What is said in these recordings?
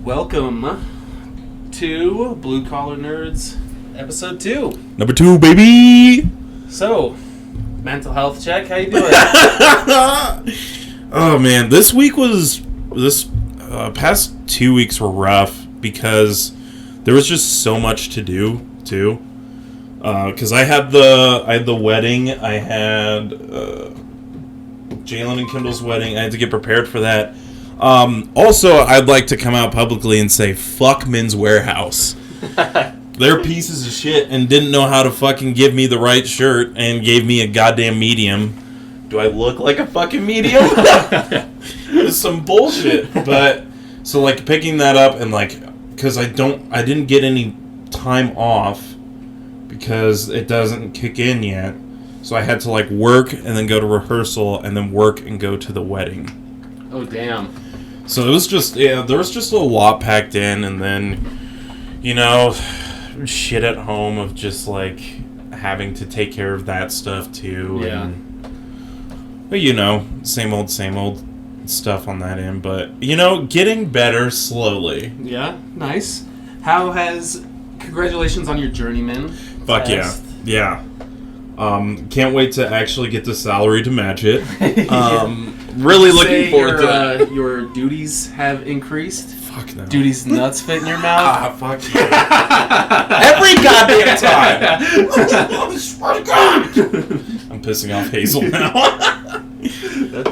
Welcome to Blue Collar Nerds, episode 2. Number 2, baby! So, mental health check, how you doing? Oh man, this past 2 weeks were rough because there was just so much to do, too. Because I had the wedding, I had Jalen and Kendall's wedding, I had to get prepared for that. Also, I'd like to come out publicly and say, fuck Men's Warehouse. They're pieces of shit and didn't know how to fucking give me the right shirt and gave me a goddamn medium. Do I look like a fucking medium? It's some bullshit. But, so like picking that up and like, because I didn't get any time off because it doesn't kick in yet. So I had to like work and then go to rehearsal and then work and go to the wedding. Oh, damn. So it was just, there was just a lot packed in, and then, shit at home of just, like, having to take care of that stuff, too. Yeah. And, same old stuff on that end, but, getting better slowly. Yeah, nice. Congratulations on your journeyman. Fuck test. Yeah. Can't wait to actually get the salary to match it. Yeah. Really looking forward to it. Your duties have increased. Fuck no. Duties nuts fit in your mouth. Fuck yeah. Every goddamn time. I swear to God. I'm pissing off Hazel now.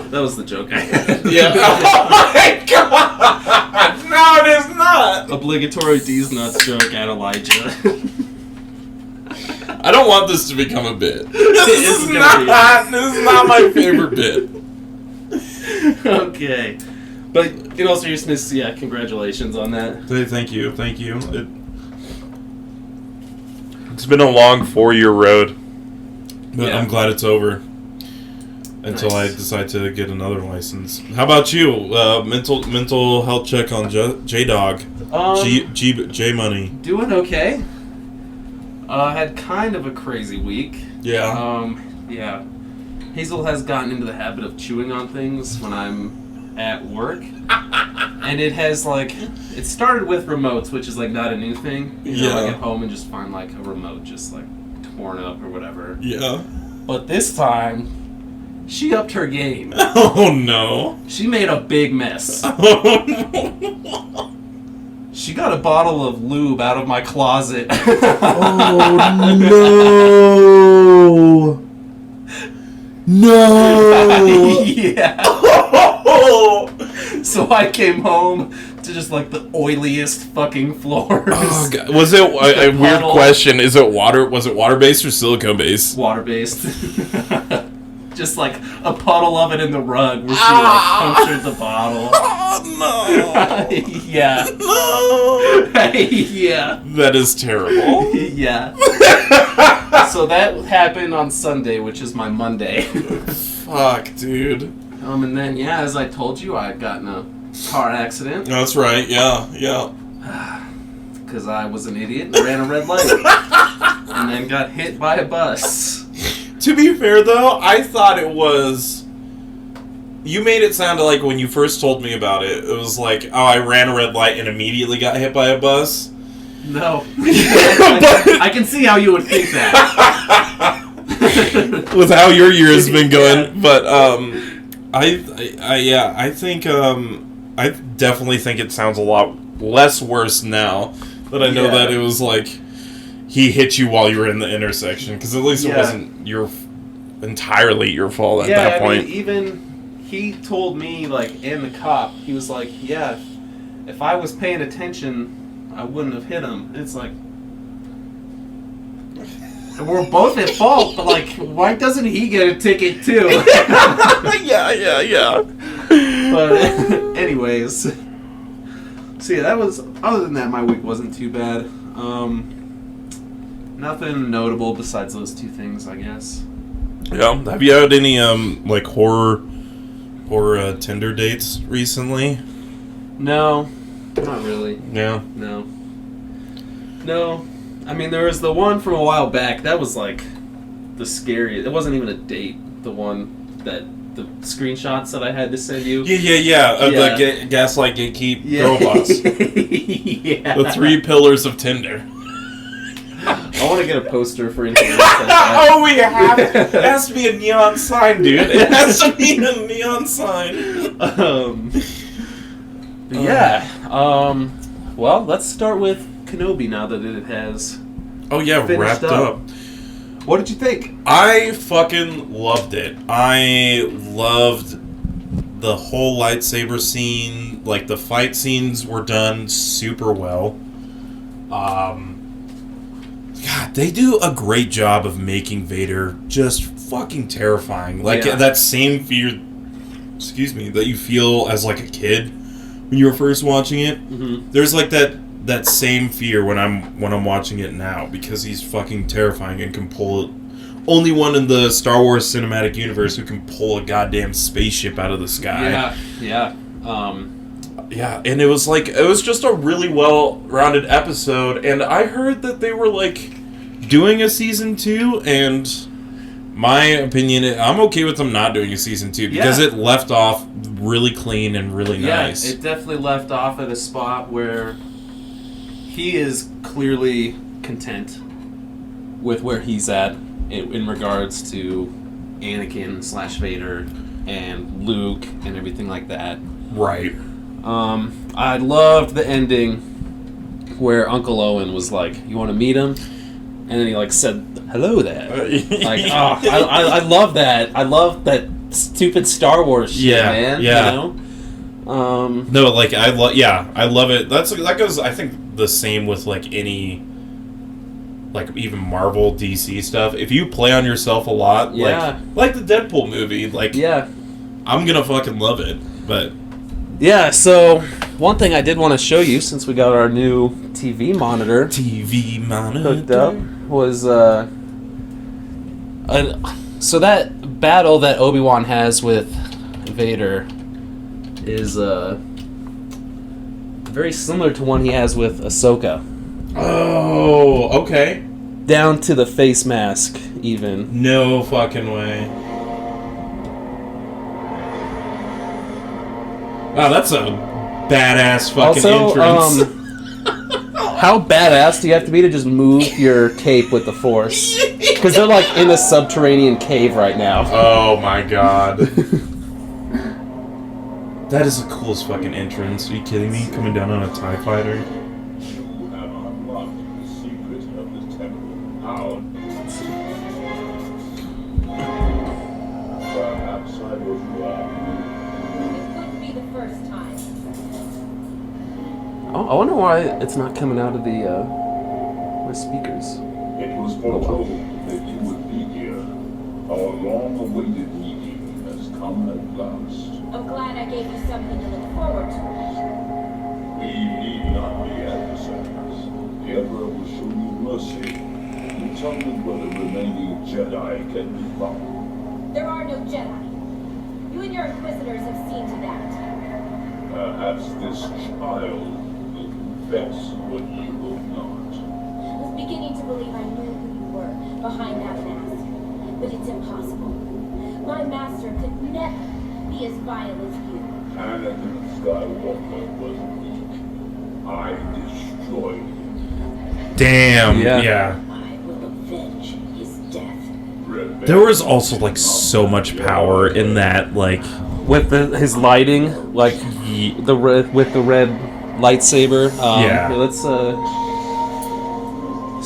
that was the joke I had. Yeah. Oh my God. No, it is not. Obligatory D's nuts joke at Elijah. I don't want this to become a bit. This is not my favorite bit. Okay. But in all seriousness, yeah, congratulations on that. Thank you. It's been a long 4-year road. But yeah. I'm glad it's over. Until I decide to get another license. How about you? Mental health check on JDog. J Money. Doing okay. Had kind of a crazy week. Yeah. Yeah. Hazel has gotten into the habit of chewing on things when I'm at work. And it has, it started with remotes, which is, not a new thing. I get home and just find, a remote just, torn up or whatever. Yeah. But this time, she upped her game. Oh, no. She made a big mess. Oh, no. She got a bottle of lube out of my closet. Oh, no. No! Yeah. So I came home to just the oiliest fucking floors. Oh God. Was it a weird question? Was it water based or silicone based? Water based. Just a puddle of it in the rug where she punctured the bottle. Oh no! Yeah. No! Yeah. That is terrible. Yeah. So that happened on Sunday, which is my Monday. Fuck, dude. And then, as I told you, I had gotten a car accident. That's right, yeah. Because I was an idiot and ran a red light. And then got hit by a bus. To be fair, though, I thought it was... You made it sound like when you first told me about it, it was I ran a red light and immediately got hit by a bus. No. I can see how you would think that. With how your year has been going. Yeah. But, I think, I definitely think it sounds a lot less worse now that I know that it was he hit you while you were in the intersection. Because at least it wasn't entirely your fault at that point. Even he told me, and the cop, he was if I was paying attention, I wouldn't have hit him. It's we're both at fault, but why doesn't he get a ticket too? Yeah. But anyways, so that was. Other than that, my week wasn't too bad. Nothing notable besides those two things, I guess. Yeah. Have you had any horror Tinder dates recently? No, not really. Yeah. No. I mean, there was the one from a while back. That was the scariest. It wasn't even a date. The one that the screenshots that I had to send you. Yeah. Of the Gaslight Gatekeep robots. Yeah. The 3 pillars of Tinder. I want to get a poster for Instagram. Like Oh, we have to. It has to be a neon sign, dude. It has to be a neon sign. Well, let's start with Kenobi now that it has. Oh yeah, wrapped up. What did you think? I fucking loved it. I loved the whole lightsaber scene. Like, the fight scenes were done super well. God, they do a great job of making Vader just fucking terrifying. Like, that same fear, that you feel as, like, a kid when you were first watching it. Mm-hmm. There's, like, that same fear when I'm watching it now, because he's fucking terrifying and can pull it. Only one in the Star Wars cinematic universe who can pull a goddamn spaceship out of the sky. Yeah. Yeah, and it was just a really well-rounded episode, and I heard that they were, like, doing a season 2, and my opinion, I'm okay with them not doing a season 2, because it left off really clean and really nice. Yeah, it definitely left off at a spot where he is clearly content with where he's at in regards to Anakin / Vader and Luke and everything like that. Right. I loved the ending where Uncle Owen was like, "You want to meet him?" And then he like said, "Hello there." I love that. I love that stupid Star Wars shit, man. Yeah. You know? No, like I love it. That goes. I think the same with like any, like even Marvel, DC stuff. If you play on yourself a lot, like the Deadpool movie, like I'm gonna fucking love it. But yeah, so one thing I did want to show you, since we got our new TV monitor hooked up, was so that battle that ObiWan has with Vader is very similar to one he has with Ahsoka. Oh, okay. Down to the face mask, even. No fucking way. Wow, that's a badass fucking entrance. How badass do you have to be to just move your cape with the Force? Because they're like in a subterranean cave right now. Oh my god. That is the coolest fucking entrance. Are you kidding me? Coming down on a TIE fighter? You have unlocked the secret of the temple. How? Perhaps I was wrong. It couldn't be the first time. Oh, I wonder why it's not coming out of the my speakers. It was foretold that you would be here. Our long-awaited meeting has come at last. I'm glad I gave you something to look forward to. We need not be adversaries. The Emperor will show you mercy. Determine whether remaining Jedi can be found. There are no Jedi. You and your Inquisitors have seen to that. Perhaps this child will confess what you will not. I was beginning to believe I knew who you were behind that mask. But it's impossible. My master could never be as vile as you. Anakin Skywalker was weak. I destroyed him. Damn. Yeah. I will avenge his death. There was also like so much power in that, like With his lighting, like with the red lightsaber. Yeah. Let's so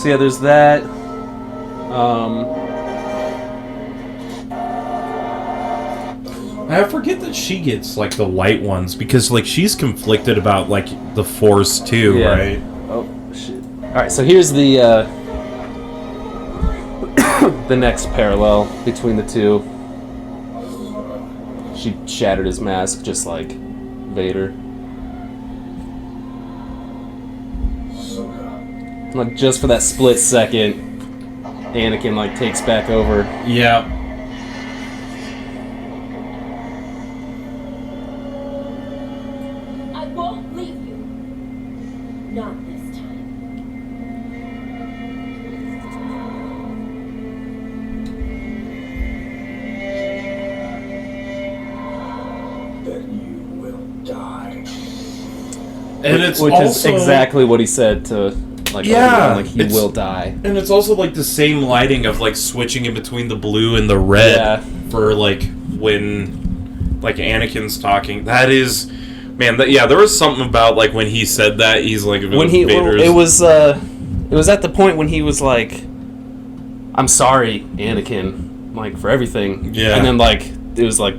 yeah, there's that. I forget that she gets like the light ones because like she's conflicted about like the Force too, right? Oh shit! All right, so here's the the next parallel between the two. She shattered his mask just like Vader. Like just for that split second, Anakin like takes back over. Yeah. I won't leave you. Not this time. And it's which also, is exactly what he said to like Yeah, Obi-Wan, like he will die. And it's also like the same lighting of like switching in between the blue and the red for like when like Anakin's talking. That is, man. There was something about like when he said that. He's like When it was at the point when he was like, "I'm sorry, Anakin, like for everything." Yeah. And then like it was like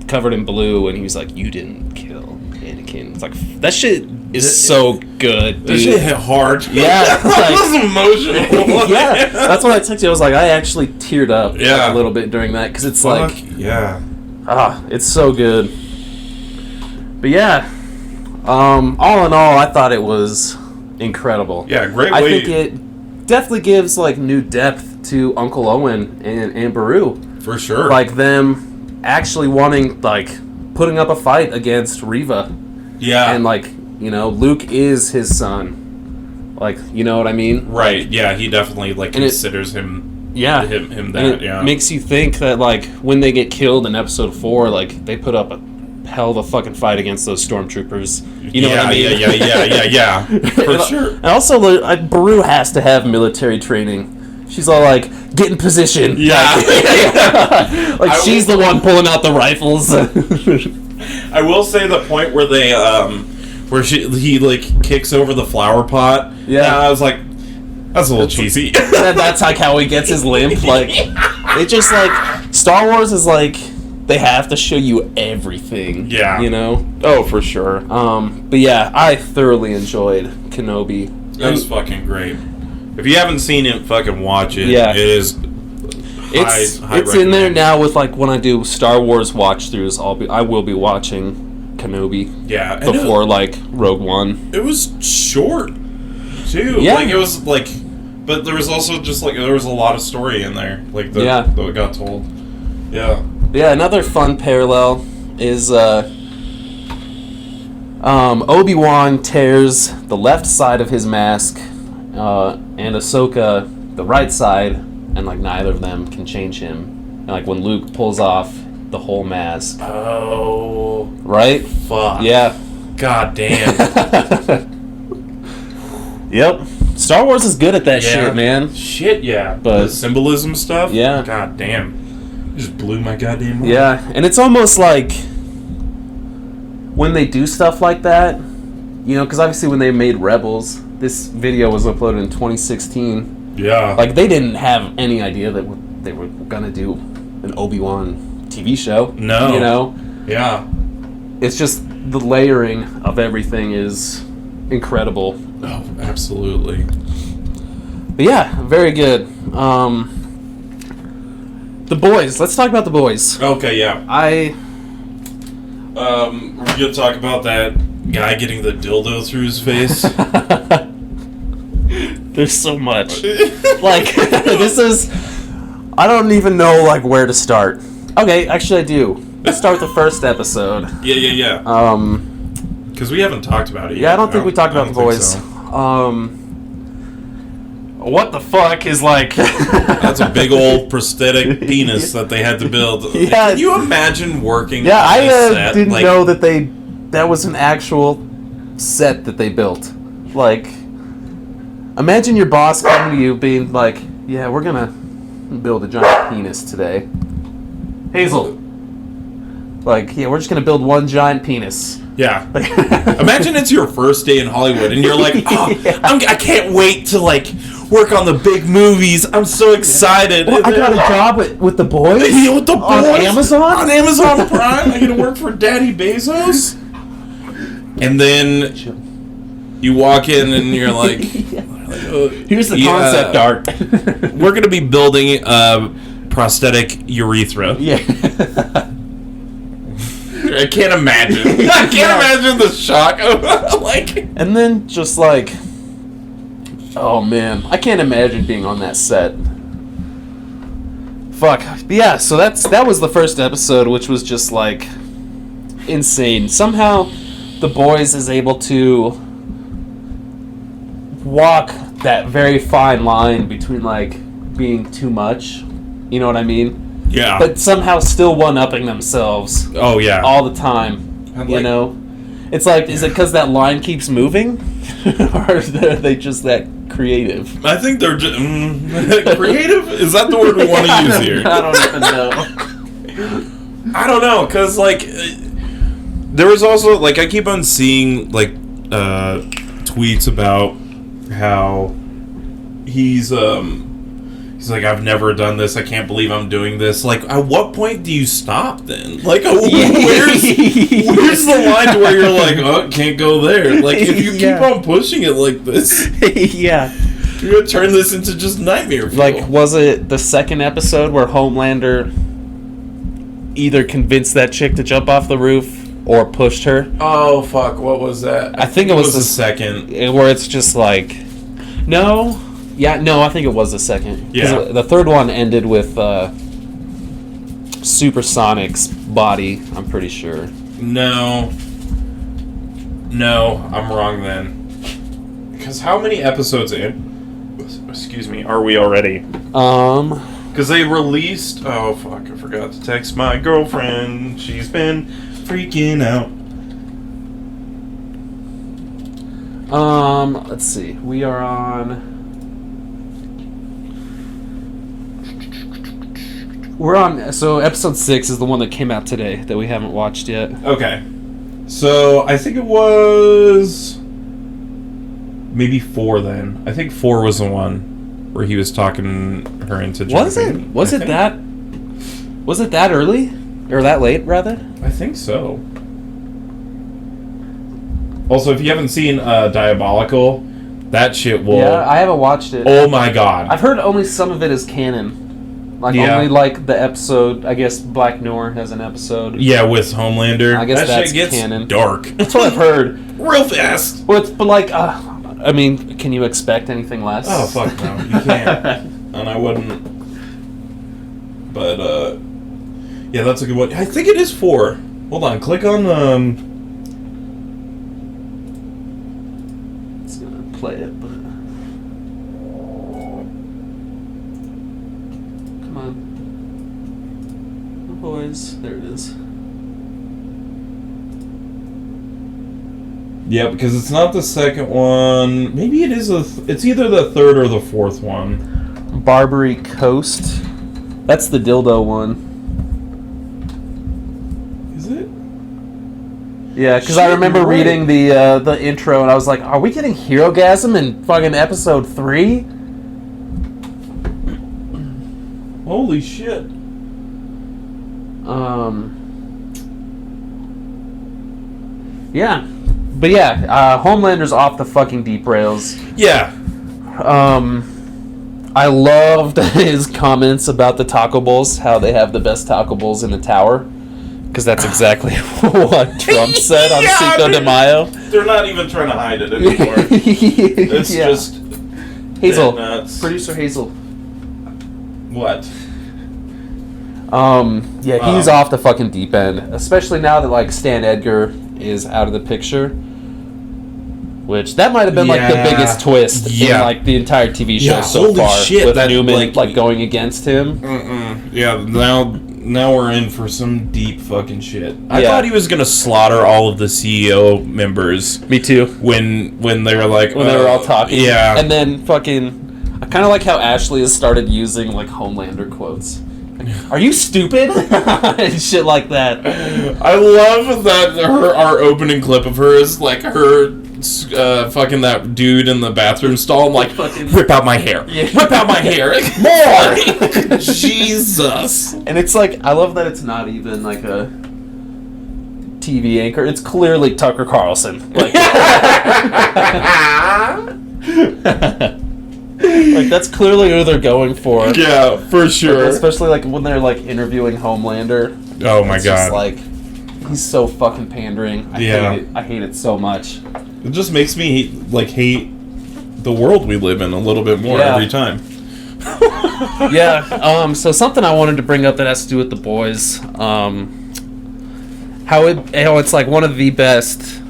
covered in blue, and he was like, "You didn't kill Anakin." It's like that shit is so good, dude. That shit hit hard. Yeah, That was emotional. yeah, that's what I texted you. I was like, I actually teared up like, a little bit during that because it's like, it's so good. But yeah, all in all, I thought it was incredible. Yeah, great way. I think it definitely gives like new depth to Uncle Owen and Beru. For sure. Like them actually wanting like putting up a fight against Reva. Yeah. And like, you know, Luke is his son. Like, you know what I mean? Right. Yeah, he definitely like considers him. Yeah. Him that. And it yeah. makes you think that like when they get killed in Episode 4, like they put up a hell of a fucking fight against those stormtroopers. You know what I mean? Yeah. For sure. And also, like, Beru has to have military training. She's all like, get in position. Yeah. Like she's the one pulling out the rifles. I will say the point where they, where he like kicks over the flower pot. Yeah. I was like, that's a little cheesy. That's like how he gets his limp. Like, it just like Star Wars is like they have to show you everything. Yeah. You know? Oh, for sure. But yeah, I thoroughly enjoyed Kenobi. It was fucking great. If you haven't seen it, fucking watch it. Yeah. It is. It's in there now with like when I do Star Wars watch throughs. I will be watching Kenobi. Yeah. Before like Rogue One. It was short too. Yeah. Like it was like, but there was also just like there was a lot of story in there. Like that got told. Yeah. Yeah. Another fun parallel is Obi-Wan tears the left side of his mask, and Ahsoka the right side. And, like, neither of them can change him. And, like, when Luke pulls off the whole mask. Oh. Right? Fuck. Yeah. God damn. Yep. Star Wars is good at that shit, man. Shit, yeah. But the symbolism stuff? Yeah. God damn. It just blew my goddamn mind. Yeah. And it's almost like when they do stuff like that, you know, because obviously when they made Rebels, this video was uploaded in 2016. Yeah. Like, they didn't have any idea that they were going to do an Obi-Wan TV show. No. You know? Yeah. It's just the layering of everything is incredible. Oh, absolutely. But yeah, very good. The boys. Let's talk about the boys. Okay, yeah. We're going to talk about that guy getting the dildo through his face. There's so much. Like, this is... I don't even know, like, where to start. Okay, actually I do. Let's start with the first episode. Yeah. Because we haven't talked about it yet. Yeah, I don't think we talked about the boys. So. What the fuck is, like... That's a big old prosthetic penis that they had to build. Yeah. Can you imagine working on I set? Didn't know that that was an actual set that they built. Like... Imagine your boss coming to you being like, yeah, we're going to build a giant penis today. Hazel. Like, yeah, we're just going to build one giant penis. Yeah. Imagine it's your first day in Hollywood and you're like, I can't wait to, like, work on the big movies. I'm so excited. Well, I got a job with the boys? With the boys? On Amazon? On Amazon Prime? I get to work for Daddy Bezos? And then you walk in and you're like... Here's the concept art. We're going to be building a prosthetic urethra. Yeah. I can't imagine. I can't imagine the shock of like. And then just like, oh man, I can't imagine being on that set. Fuck. But yeah, so that was the first episode, which was just like insane. Somehow, the boys is able to walk that very fine line between like being too much, you know what I mean? Yeah. But somehow still one-upping themselves. Oh yeah. All the time, you know. It's like, is it because that line keeps moving, or are they just that creative? I think they're just creative. Is that the word we want to use here? I don't even know. I don't know, cause like there was also like I keep on seeing like tweets about how he's like, I've never done this. I can't believe I'm doing this. Like, at what point do you stop then? Like, where's the line to where you're like, oh, can't go there? Like, if you keep on pushing it like this, yeah, you're gonna turn this into just nightmare fuel. Like, was it the second episode where Homelander either convinced that chick to jump off the roof or pushed her? Oh fuck! What was that? I think it was the second where it's just like, no. Yeah, no, I think it was the second. Yeah. The third one ended with Supersonic's body, I'm pretty sure. No, I'm wrong then. Because how many episodes in? Excuse me, are we already? Because they released... Oh, fuck, I forgot to text my girlfriend. She's been freaking out. Let's see. We are on... We're on... So, episode 6 is the one that came out today that we haven't watched yet. Okay. So, I think it was... Maybe 4 then. I think 4 was the one where he was talking her into jumping. Was it? Was it that early? Or that late, rather? I think so. Also, if you haven't seen Diabolical, that shit will... Yeah, I haven't watched it. Oh my god. I've heard only some of it is canon. Like, only, like, the episode... I guess Black Noir has an episode. Yeah, with Homelander. I guess that that's shit gets canon. dark. That's what I've heard. Real fast. Well, but, like... I mean, can you expect anything less? Oh, fuck no. You can't. And I wouldn't. But, yeah, that's a good one. I think it is 4. Hold on. Click on, It's gonna play it, but... Come on. Oh, boys. There it is. Yeah, because it's not the second one. Maybe it is it's either the third or the fourth one. Barbary Coast. That's the dildo one. Is it? Yeah, because I remember reading the intro and I was like, are we getting Herogasm in fucking episode 3? Holy shit. Yeah. But yeah, Homelander's off the fucking deep rails. Yeah. I loved his comments about the taco bowls, how they have the best taco bowls in the tower. Because that's exactly what Trump said on Cinco de Mayo. They're not even trying to hide it anymore. It's just... Hazel. Nuts. Producer Hazel. What? Yeah, he's off the fucking deep end. Especially now that, like, Stan Edgar is out of the picture. Which, that might have been, like, the biggest twist in, like, the entire TV show so holy far. Shit, with that, Newman, like, going against him. Yeah, now we're in for some deep fucking shit. I thought he was gonna slaughter all of the CEO members. Me too. When they were like... When they were all talking. Yeah. And then fucking... I kind of like how Ashley has started using, like, Homelander quotes. Are you stupid? And shit like that. I love that our opening clip of her is like her fucking that dude in the bathroom stall. I'm like, fucking rip out my hair. Yeah. Rip out my hair. More! Jesus. And it's like, I love that it's not even like a TV anchor. It's clearly Tucker Carlson. Like, like, that's clearly who they're going for. Yeah, for sure. Like, especially, like, when they're, like, interviewing Homelander. Oh, my God. Just, like, he's so fucking pandering. I hate it so much. It just makes me, like, hate the world we live in a little bit more every time. Yeah, so something I wanted to bring up that has to do with The Boys. How it's, like, one of the best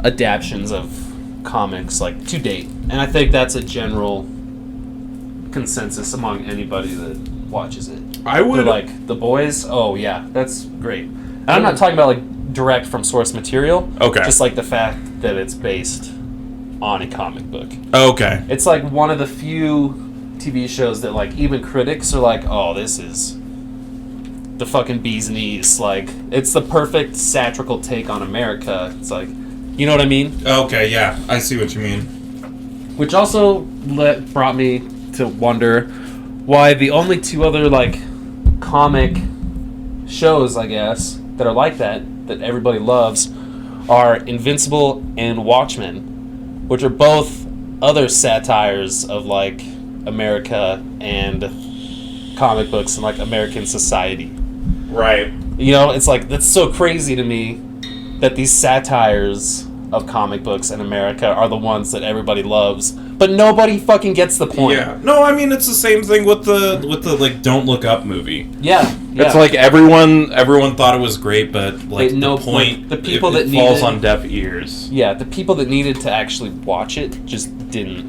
adaptions of comics, like, to date. And I think that's a general consensus among anybody that watches it. I would... They're like, The Boys? Oh, yeah, that's great. And I'm not talking about, like, direct from source material. Okay. Just like the fact that it's based on a comic book. Okay. It's like one of the few TV shows that like even critics are like, oh, this is the fucking bee's knees. Like, it's the perfect satirical take on America. It's like, you know what I mean? Okay, yeah. I see what you mean. Which also brought me to wonder why the only two other like comic shows, I guess, that are like that everybody loves are Invincible and Watchmen, which are both other satires of like America and comic books and like American society. Right. You know, it's like, that's so crazy to me that these satires of comic books in America are the ones that everybody loves, but nobody fucking gets the point. Yeah. No, I mean, it's the same thing with the like Don't Look Up movie. Yeah. It's like everyone thought it was great, but like no the point, the people it that falls needed, on deaf ears. Yeah, the people that needed to actually watch it just didn't,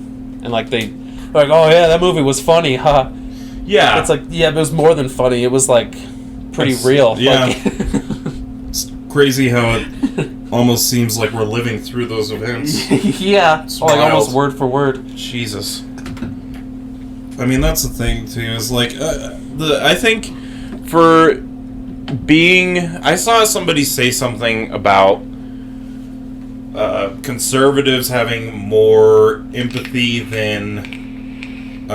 and like they're like, oh yeah, that movie was funny, huh? Yeah. It's like, yeah, but it was more than funny. It was like pretty real. Yeah. Like, It's crazy how it almost seems like we're living through those events. yeah, It's like wild. almost word for word. Jesus. I mean, that's the thing too. Is like I think for being, I saw somebody say something about conservatives having more empathy than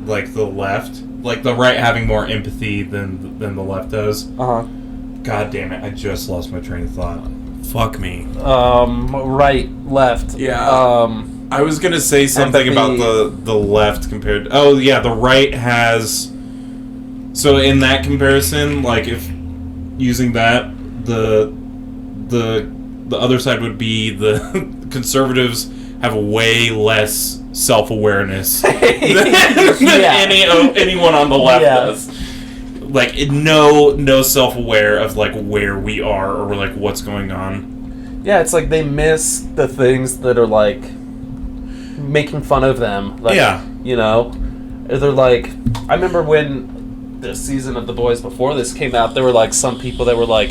like the left, like the right having more empathy than the left does. God damn it! I just lost my train of thought. Fuck me. Right, left. Yeah. I was gonna say something empathy. about the left compared. Oh yeah, the right has. So in that comparison, like if using that, the other side would be the conservatives have way less self-awareness than anyone on the left does. Like no self-aware of like where we are or like what's going on. Yeah, it's like they miss the things that are like making fun of them. Like, Yeah. You know? They're like, I remember when the season of The Boys before this came out, there were like some people that were like,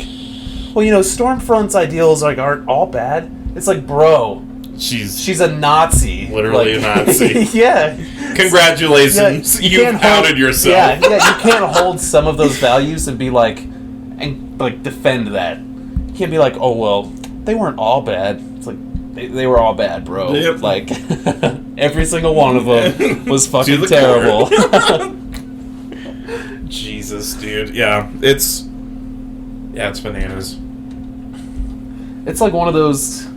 well, you know, Stormfront's ideals like aren't all bad. It's like, bro, she's a Nazi. Literally like, a Nazi. Yeah. Congratulations, Yeah, you've outed yourself. Yeah, you can't hold some of those values and be like, and like defend that. You can't be like, oh well, they weren't all bad. It's like they were all bad, bro. Yep. Like every single one of them was To fucking the terrible. Jesus, dude. Yeah, it's bananas. It's like one of those.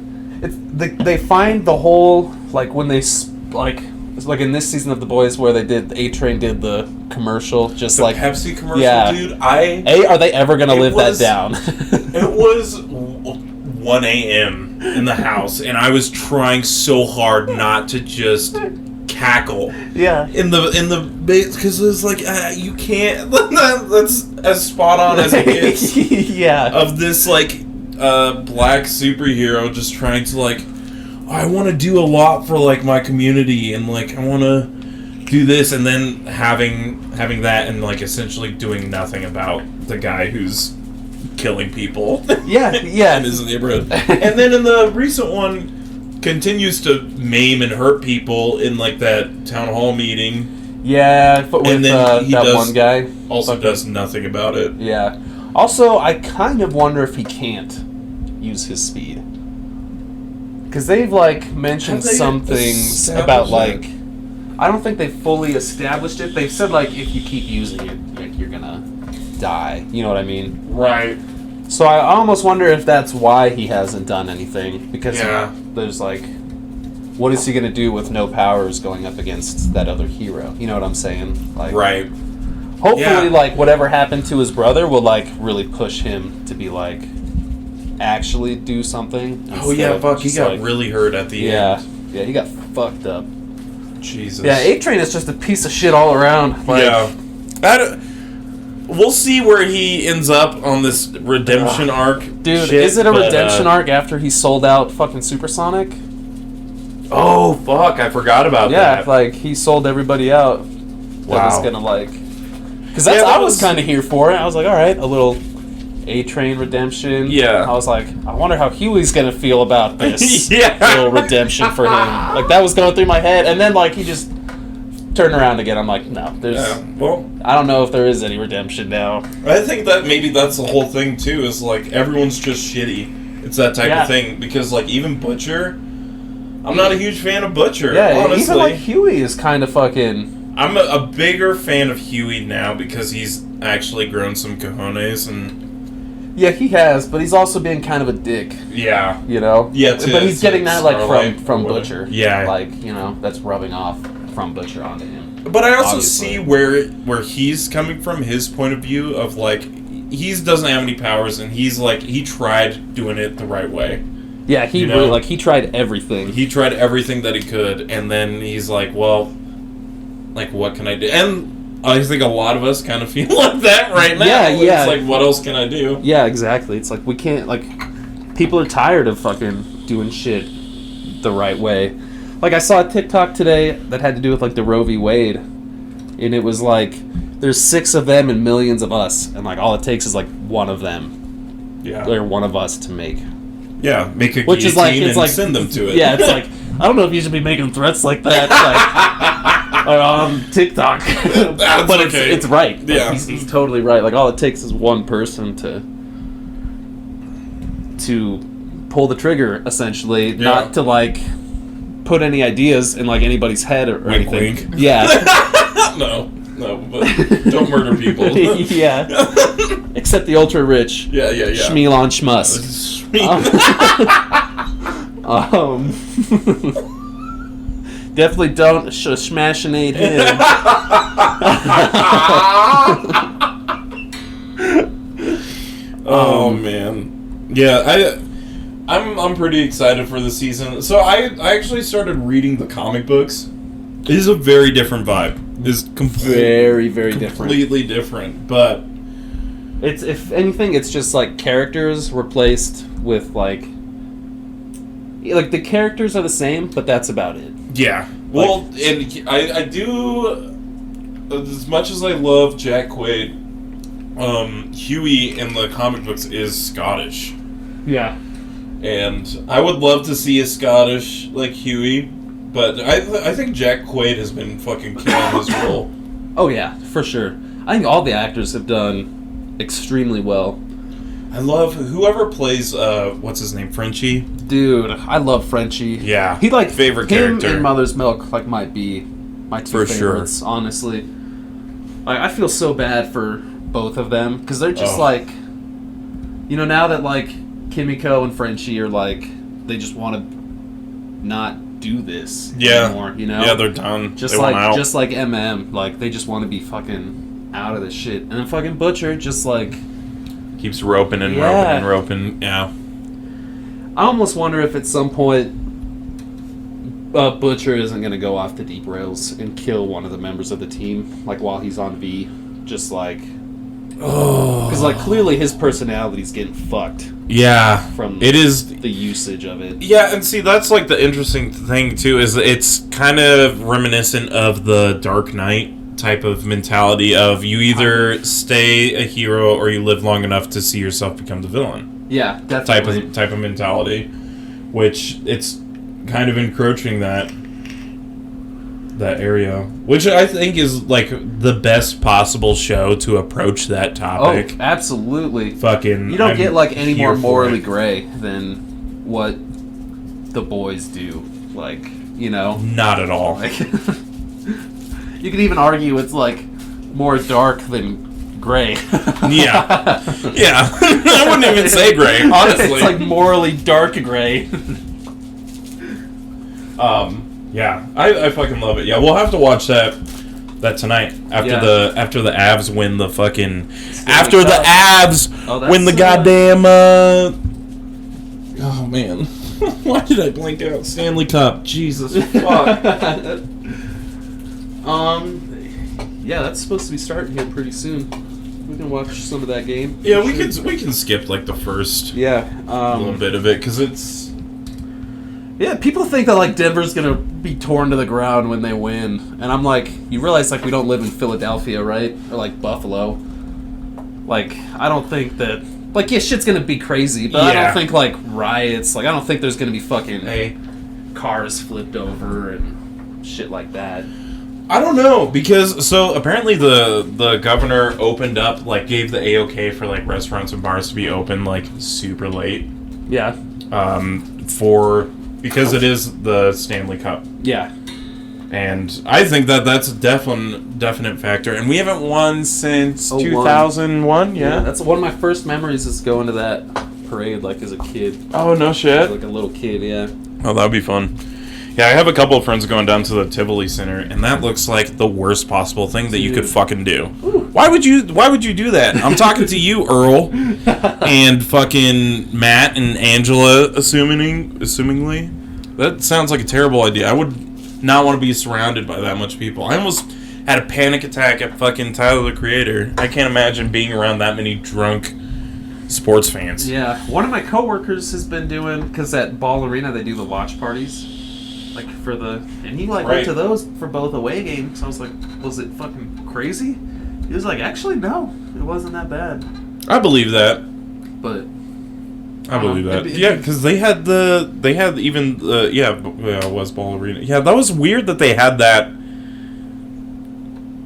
They find the whole like when they like. It's like in this season of The Boys where they did A-Train did the commercial, just The like Pepsi commercial, yeah. dude. Are they ever gonna live that down? It was 1 a.m. in the house, and I was trying so hard not to just cackle. Yeah. In the because it was like you can't. That's as spot on as it gets. Yeah. Of this like black superhero just trying to like. I want to do a lot for like my community and like I want to do this, and then having that and like essentially doing nothing about the guy who's killing people. Yeah. in his neighborhood. And then in the recent one continues to maim and hurt people in like that town hall meeting. Yeah, but with And then he that does- one guy. Also does nothing about it. Yeah. Also, I kind of wonder if he can't use his speed. Because they've, like, mentioned Have they some things established about, like... that? I don't think they've fully established it. They've said, like, if you keep using it, like, you're gonna die. You know what I mean? Right. So I almost wonder if that's why he hasn't done anything. Because Yeah. there's, like... What is he gonna do with no powers going up against that other hero? You know what I'm saying? Like, Right. hopefully, Yeah. like, whatever happened to his brother will, like, really push him to be, like... actually do something. Oh yeah, fuck, he just, got like, really hurt at the end. Yeah, he got fucked up. Jesus. Yeah, A-Train is just a piece of shit all around. Like, Yeah. We'll see where he ends up on this redemption arc. dude, shit, is it a but, redemption arc after he sold out fucking Supersonic? Oh, fuck, I forgot about Yeah, that. like, he sold everybody out. That was Wow. gonna, like... Because that's Yeah, that I was was- kind of here for it. I was like, alright, a little A-Train redemption. Yeah. I was like, I wonder how Huey's gonna feel about this little redemption for him. Like, that was going through my head, and then, like, he just turned around again. I'm like, no, there's... Yeah, well... I don't know if there is any redemption now. I think that maybe that's the whole thing, too, is, like, everyone's just shitty. It's that type of thing, because, like, even Butcher... I'm not a huge fan of Butcher, honestly. Even, like, Huey is kind of fucking... I'm a bigger fan of Huey now, because he's actually grown some cojones, and... Yeah, he has, but he's also being kind of a dick. Yeah. You know? Yeah, but he's getting that, like, from Butcher. Yeah. Like, you know, that's rubbing off from Butcher onto him. But I also obviously. see where he's coming from, his point of view of, like, he doesn't have any powers, and he's, like, he tried doing it the right way. Yeah, he really, like, he tried everything. He tried everything that he could, and then he's like, well, like, what can I do? And... I think a lot of us kind of feel like that right now. Yeah. It's like, what else can I do? Yeah, exactly. It's like, we can't, like, people are tired of fucking doing shit the right way. Like, I saw a TikTok today that had to do with, like, the Roe v. Wade, and it was like, there's 6 of them and millions of us, and, like, all it takes is, like, one of them. Yeah. Or one of us to make. Yeah, make a Which is like, it's and like, send them to it. Yeah, it's like, I don't know if you should be making threats like that, on TikTok. But okay. it's right. Like, Yeah. he's totally right. Like, all it takes is one person to pull the trigger, essentially, not to, like, put any ideas in, like, anybody's head or Wink, anything. wink. Yeah. No, but don't murder people. Yeah. Except the ultra rich. Yeah. Shmeelon Schmus. Definitely don't smashinate him. Oh man, yeah. I'm pretty excited for the season. So I actually started reading the comic books. It is a very different vibe. It's Very, very different. Completely different, but It's, if anything, it's just like characters replaced with like the characters are the same, but that's about it. yeah. Well, and I do, as much as I love Jack Quaid, Huey in the comic books is Scottish. Yeah. And I would love to see a Scottish like Huey, but I think Jack Quaid has been fucking killing his role. Oh yeah, for sure. I think all the actors have done extremely well. I love whoever plays what's his name, Frenchie. Dude, I love Frenchie. Yeah, he like favorite him character. And Mother's Milk like might be my two For favorites. sure. Honestly, like I feel so bad for both of them because they're just like, you know, now that like Kimiko and Frenchie are like, they just want to not do this anymore. You know? Yeah, they're done. Just they like want out. just like MM, like they just want to be fucking out of this shit. And then fucking Butcher just like keeps roping and Yeah. roping and roping. Yeah. I almost wonder if at some point Butcher isn't going to go off the deep rails and kill one of the members of the team, like while he's on V, just like, because like clearly his personality's getting fucked. Yeah. From it is the usage of it. Yeah, and see that's like the interesting thing too is it's kind of reminiscent of the Dark Knight type of mentality of you either stay a hero or you live long enough to see yourself become the villain. Yeah, definitely. Type of mentality, which it's kind of encroaching that area, which I think is like the best possible show to approach that topic. Oh, absolutely. Fucking, you don't get like any more here for morally it. gray than what the boys do. Like, you know, Not at all. like you could even argue it's like more dark than gray. Yeah. I wouldn't even say gray, honestly. It's like morally dark gray. Yeah, I fucking love it. Yeah, we'll have to watch that tonight after the Avs win the fucking Stanley Cup. the Avs win the goddamn oh man. Why did I blank out? Stanley Cup. Jesus fuck. Yeah, that's supposed to be starting here pretty soon. We can watch some of that game. Yeah, we can skip like the first Yeah, little bit of it because it's yeah. People think that like Denver's gonna be torn to the ground when they win, and I'm like, you realize like we don't live in Philadelphia, right? Or like Buffalo. Like, I don't think that Like, yeah, shit's gonna be crazy, but I Yeah. don't think, like, riots, like, I don't think there's gonna be fucking cars flipped over and shit like that. I don't know, because, so, apparently the governor opened up, like, gave the A-OK for, like, restaurants and bars to be open, like, super late. Yeah. Because it is the Stanley Cup. Yeah. And I think that's a definite factor. And we haven't won since 2001, yeah? That's one of my first memories is going to that parade, like, as a kid. Oh, no shit. Like a little kid, yeah. Oh, that'd be fun. Yeah, I have a couple of friends going down to the Tivoli Center, and that looks like the worst possible thing that you could fucking do. Ooh. Why would you do that? I'm talking to you, Earl, and fucking Matt and Angela, assumingly. That sounds like a terrible idea. I would not want to be surrounded by that much people. I almost had a panic attack at fucking Tyler, the Creator. I can't imagine being around that many drunk sports fans. Yeah, one of my coworkers has been doing, because at Ball Arena they do the watch parties, like and he like went to those for both away games. I was like, was it fucking crazy? He was like, actually no, it wasn't that bad. I believe that. But I believe that. Yeah, because it was Ball Arena. Yeah, that was weird that they had that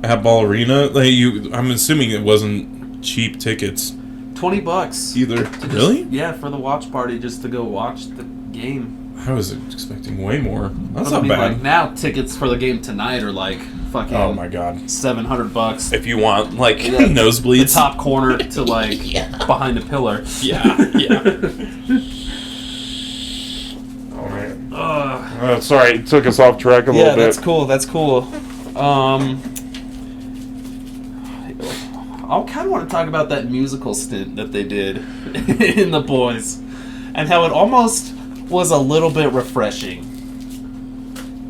at Ball Arena. Like, I'm assuming it wasn't cheap tickets. $20 either. Really? Yeah, for the watch party, just to go watch the game. I was expecting way more. That's But not bad. Like, now tickets for the game tonight are like fucking. Oh my god. $700 If you want like nosebleeds, the top corner to like behind a pillar. Yeah. Oh man. Sorry, it took us off track a little bit. Yeah, that's cool. That's cool. I kind of want to talk about that musical stint that they did in The Boys, and how it almost was a little bit refreshing.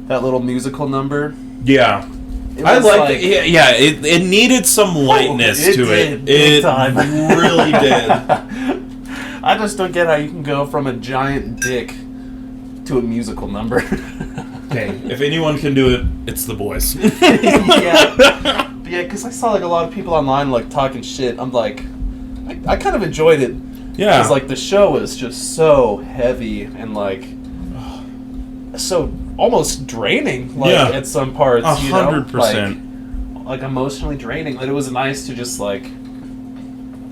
That little musical number. Yeah. I liked it. Yeah, it needed some lightness to it. It really did. I just don't get how you can go from a giant dick to a musical number. Okay, if anyone can do it, it's The Boys. Yeah, because I saw like a lot of people online like talking shit. I'm like, I kind of enjoyed it. Yeah. Because like the show is just so heavy and like so almost draining. Like at some parts, 100%. Like emotionally draining. That it was nice to just like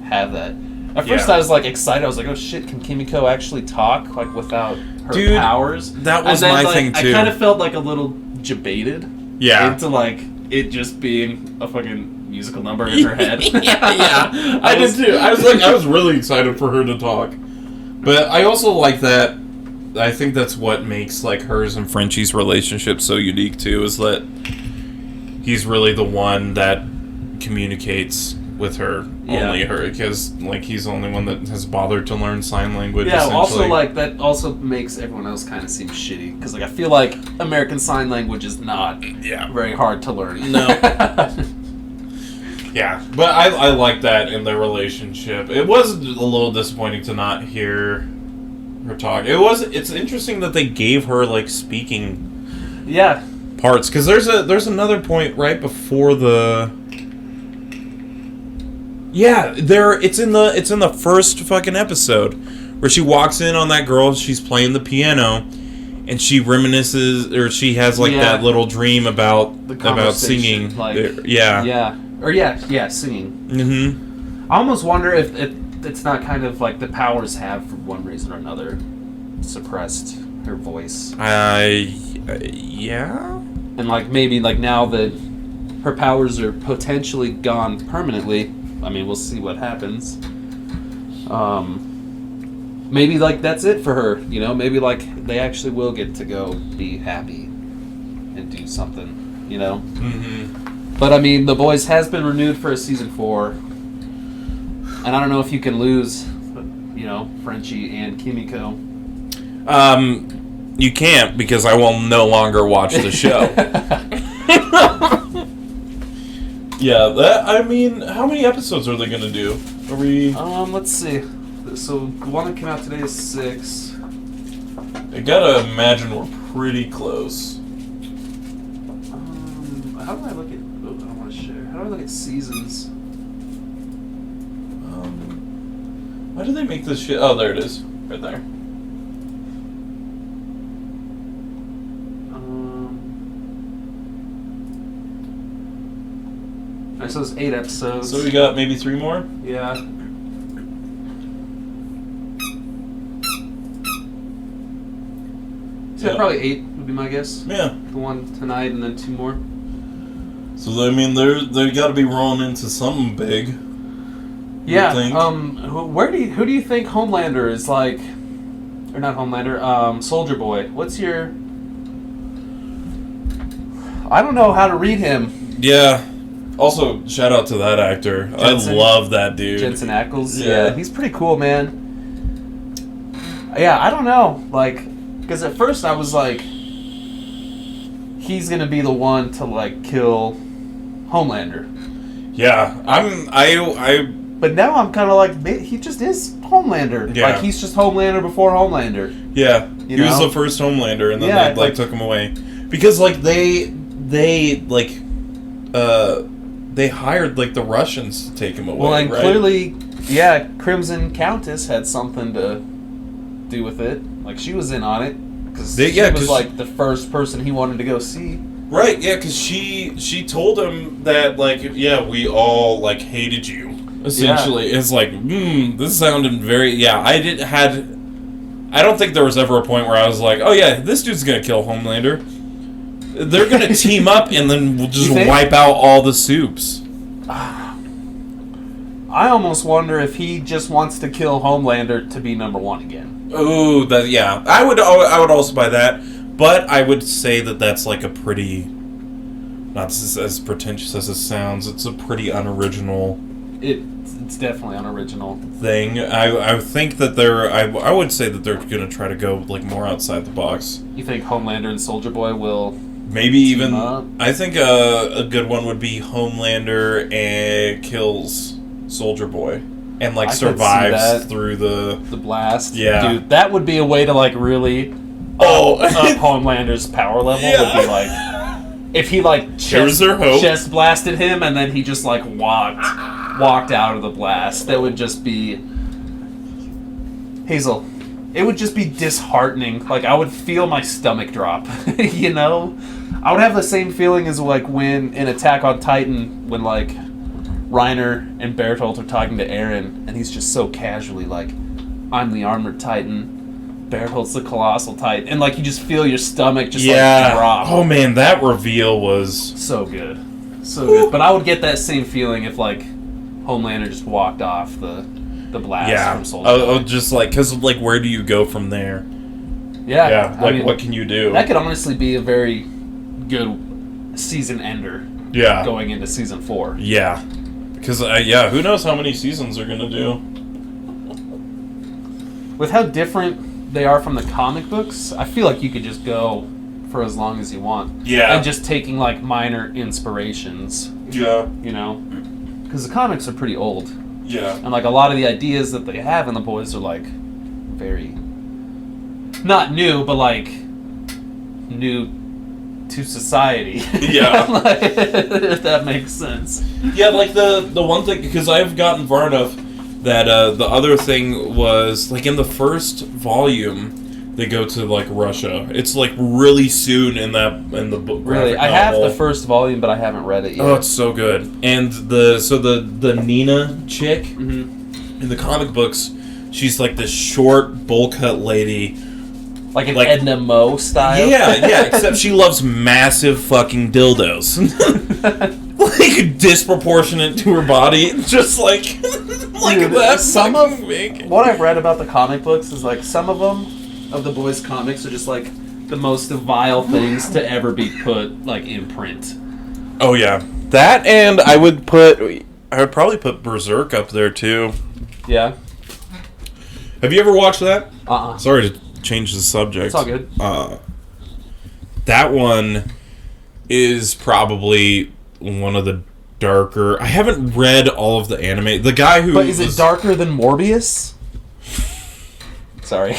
have that. At first I was like excited. I was like, oh shit, can Kimiko actually talk like without her powers? That was my thing too. I kind of felt like a little jebaited. Yeah. Into like it just being a fucking musical number in her head. Yeah. I did too. I was really excited for her to talk. But I also like that. I think that's what makes like hers and Frenchie's relationship so unique too, is that he's really the one that communicates with her, only her, because like he's the only one that has bothered to learn sign language. Yeah, also like that also makes everyone else kind of seem shitty, because like I feel like American Sign Language is not very hard to learn. No. Yeah, but I like that in their relationship. It was a little disappointing to not hear her talk. It's interesting that they gave her like speaking parts, because there's another point right before the it's in the first fucking episode where she walks in on that girl, she's playing the piano, and she reminisces, or she has like that little dream about singing. Like, singing. Mm-hmm. I almost wonder if it's not kind of like the powers have, for one reason or another, suppressed her voice. Yeah. And like maybe like now that her powers are potentially gone permanently, I mean, we'll see what happens. Maybe like that's it for her, you know? Maybe like they actually will get to go be happy and do something, you know? Mm-hmm. But I mean, The Boys has been renewed for a season 4. And I don't know if you can lose, you know, Frenchie and Kimiko. You can't, because I will no longer watch the show. Yeah, I mean, how many episodes are they gonna do? Are we? Let's see. So the one that came out today is 6. I gotta imagine we're pretty close. How do I look at? Oh, I don't want to share. How do I look at seasons? Why do they make this shit? Oh, there it is. Right there. Alright, so it's 8 episodes. So we got maybe 3 more? Yeah. So Yeah. probably 8 would be my guess. Yeah. The one tonight and then 2 more. So, I mean, they got to be rolling into something big. Yeah. Think. Who do you think Homelander is like? Or not Homelander. Soldier Boy. What's your? I don't know how to read him. Yeah. Also, shout out to that actor. Jensen. I love that dude. Jensen Ackles. Yeah. Yeah, he's pretty cool, man. Yeah, I don't know, like, because at first I was like, he's gonna be the one to like kill Homelander. Yeah, But now I'm kind of like, he just is Homelander. Yeah. Like, he's just Homelander before Homelander. Yeah, You he was know? the first Homelander, and then Yeah, they took him away because they hired like the Russians to take him away. Well, and right? clearly, yeah, Crimson Countess had something to do with it. Like, she was in on it because she was like the first person he wanted to go see. Right? Yeah, because she told him that like, yeah, we all like hated you. Essentially, it's like, this sounded very. Yeah, I don't think there was ever a point where I was like, oh yeah, this dude's gonna kill Homelander. They're gonna team up and then we'll just wipe out all the soups. I almost wonder if he just wants to kill Homelander to be number 1 again. Oh, yeah. I would also buy that, but I would say that that's like a pretty, not as pretentious as it sounds. It's a pretty unoriginal. It's definitely unoriginal thing. I think that I would say that they're gonna try to go like more outside the box. You think Homelander and Soldier Boy will maybe even up? I think a good one would be Homelander and kills Soldier Boy and like survives through the blast. Yeah, dude, that would be a way to like really up Homelander's power level. Yeah. Would be like if he like chest blasted him and then he just like walked out of the blast. That would just be Hazel. It would just be disheartening. Like, I would feel my stomach drop. You know? I would have the same feeling as like when in Attack on Titan when like Reiner and Bertolt are talking to Eren and he's just so casually like, I'm the Armored Titan, Bertolt's the Colossal Titan, and like you just feel your stomach just like drop. Oh man, that reveal was so good. So good. But I would get that same feeling if like Homelander just walked off the blast from Soldier Boy. Oh, just like, because like where do you go from there? Yeah, like I mean, what can you do? That could honestly be a very good season ender. Yeah, going into season 4. Yeah, because who knows how many seasons they're gonna do. With how different they are from the comic books, I feel like you could just go for as long as you want. Yeah, and just taking like minor inspirations. Yeah, you know, because the comics are pretty old. Yeah, and like a lot of the ideas that they have in the boys are like very not new, but like new to society. Yeah, if that makes sense. Yeah, like the one thing, because I've gotten far enough that the other thing was like in the first volume they go to like Russia. It's like really soon in the book. Really, I have the first volume, but I haven't read it yet. Oh, it's so good. And the Nina chick in the comic books, she's like this short bowl cut lady, like an Edna Moe style. Yeah, except she loves massive fucking dildos. Like disproportionate to her body, just like Dude, that. Some of what I've read about the comic books is like some of them of the boys' comics are just like the most vile things to ever be put like in print. Oh yeah, that, and I would probably put Berserk up there too. Yeah. Have you ever watched that? Uh-uh. Sorry to change the subject. It's all good. That one is probably one of the darker. I haven't read all of the anime. The guy who But is it darker than Morbius? Sorry.